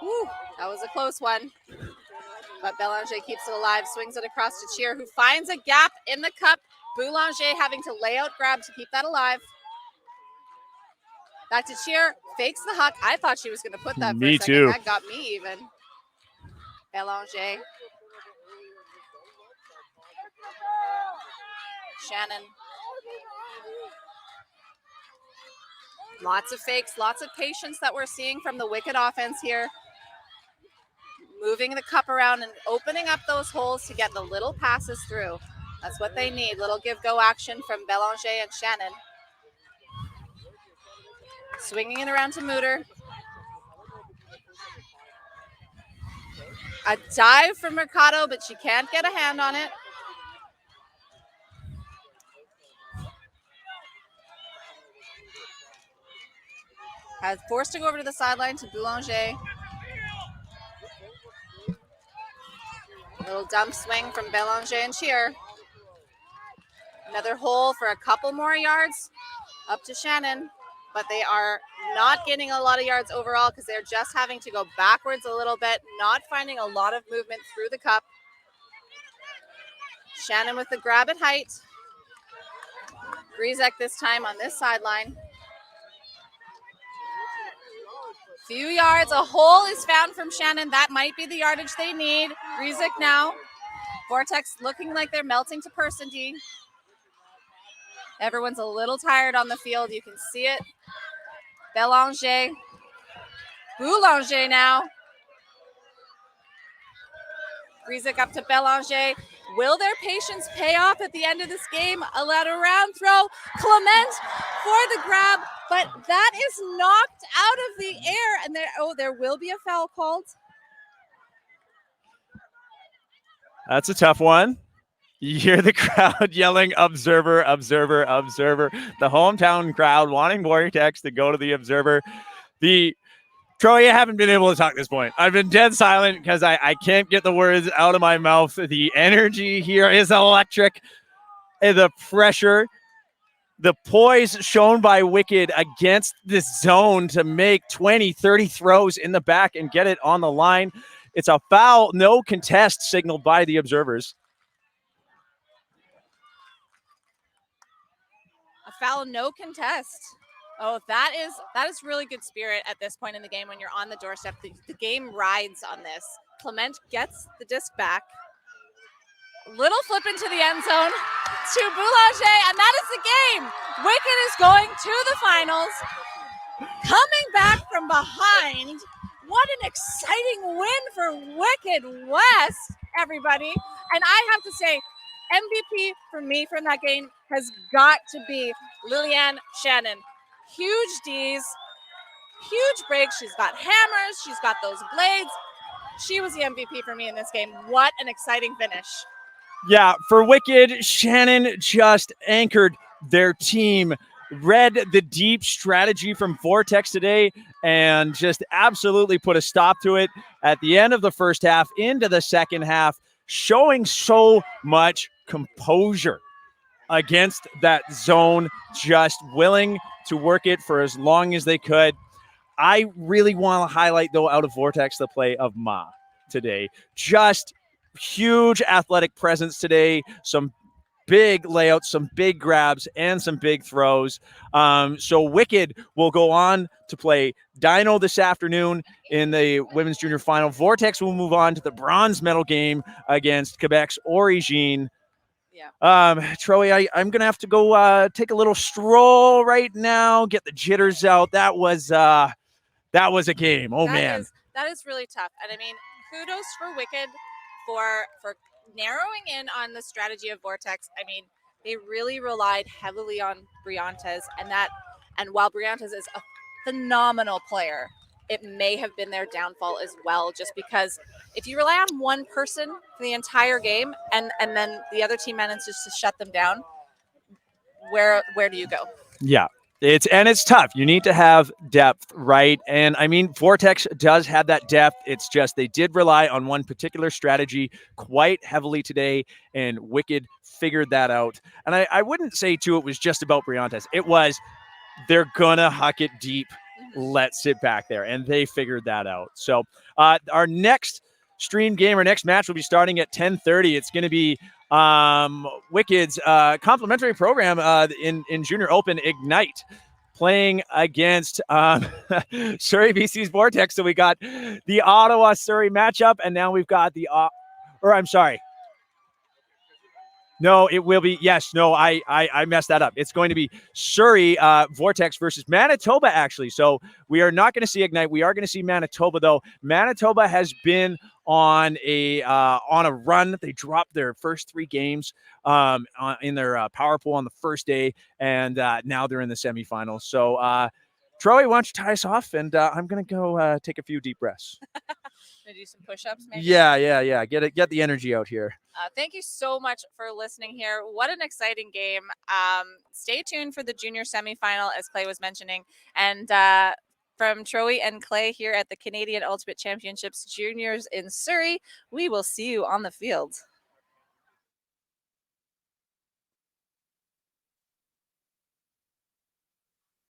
Woo, that was a close one. But Belanger keeps it alive, swings it across to Cheer, who finds a gap in the cup. Boulanger having to lay out grab to keep that alive. Back to Cheer, fakes the huck. I thought she was going to put that for a second. Too. That got me even. Belanger. Shannon. Lots of fakes, lots of patience that we're seeing from the Wicked offense here. Moving the cup around and opening up those holes to get the little passes through. That's what they need. Little give-go action from Belanger and Shannon. Swinging it around to Mutter. A dive from Mercado, but she can't get a hand on it. Has forced to go over to the sideline to Boulanger. Little dump swing from Belanger and Cheer. Another hole for a couple more yards up to Shannon, but they are not getting a lot of yards overall because they're just having to go backwards a little bit, not finding a lot of movement through the cup. Shannon with the grab at height. Grizek this time on this sideline. Few yards, a hole is found from Shannon. That might be the yardage they need. Grizek now. Vortex looking like they're melting to Persondy. Everyone's a little tired on the field. You can see it. Belanger. Boulanger now. Grizek up to Belanger. Will their patience pay off at the end of this game? Allowed a round throw. Clement for the grab, but that is knocked out of the air. And there will be a foul called. That's a tough one. You hear the crowd yelling, observer, observer, observer. The hometown crowd wanting Vortex to go to the observer. Troy, I haven't been able to talk at this point. I've been dead silent because I can't get the words out of my mouth. The energy here is electric. The pressure, the poise shown by Wicked against this zone to make 20, 30 throws in the back and get it on the line. It's a foul, no contest signaled by the observers. A foul, no contest. Oh, that is really good spirit at this point in the game when you're on the doorstep. The game rides on this. Clement gets the disc back. Little flip into the end zone to Boulanger, and that is the game. Wicked is going to the finals. Coming back from behind. What an exciting win for Wicked West, everybody. And I have to say, MVP for me from that game has got to be Lillian Shannon. Huge D's, huge breaks. She's got hammers. She's got those blades. She was the MVP for me in this game. What an exciting finish. Yeah, for Wicked, Shannon just anchored their team, read the deep strategy from Vortex today, and just absolutely put a stop to it at the end of the first half into the second half, showing so much composure against that zone, just willing to work it for as long as they could. I really want to highlight, though, out of Vortex, the play of Ma today. Just huge athletic presence today, some big layouts, some big grabs, and some big throws. So Wicked will go on to play Dino this afternoon in the women's junior final. Vortex will move on to the bronze medal game against Quebec's Origine. Yeah. Troy, I'm going to have to go take a little stroll right now, get the jitters out. That was a game. Oh, man. That is really tough. And I mean, kudos for Wicked for narrowing in on the strategy of Vortex. I mean, they really relied heavily on Briantes, and while Briantes is a phenomenal player, it may have been their downfall as well, just because if you rely on one person for the entire game and then the other team manages to shut them down, where do you go? Yeah. It's tough. You need to have depth, right? And I mean, Vortex does have that depth. It's just they did rely on one particular strategy quite heavily today, and Wicked figured that out. And I wouldn't say, too, it was just about Briantes. It was they're going to huck it deep. Let's sit back there. And they figured that out. So our next stream game, our next match will be starting at 10:30. It's going to be Wicked's complimentary program in Junior Open Ignite, playing against Surrey BC's Vortex. So we got the Ottawa-Surrey matchup, and now we've got No, it will be. Yes. No, I messed that up. It's going to be Surrey Vortex versus Manitoba, actually. So we are not going to see Ignite. We are going to see Manitoba, though. Manitoba has been on a run. They dropped their first 3 games in their power pool on the first day, and now they're in the semifinals. So, Troy, why don't you tie us off? And I'm going to go take a few deep breaths. Gonna do some push-ups, maybe? Yeah. Get the energy out here. Thank you so much for listening here. What an exciting game. Stay tuned for the junior semifinal, as Clay was mentioning. And from Troy and Clay here at the Canadian Ultimate Championships Juniors in Surrey, we will see you on the field.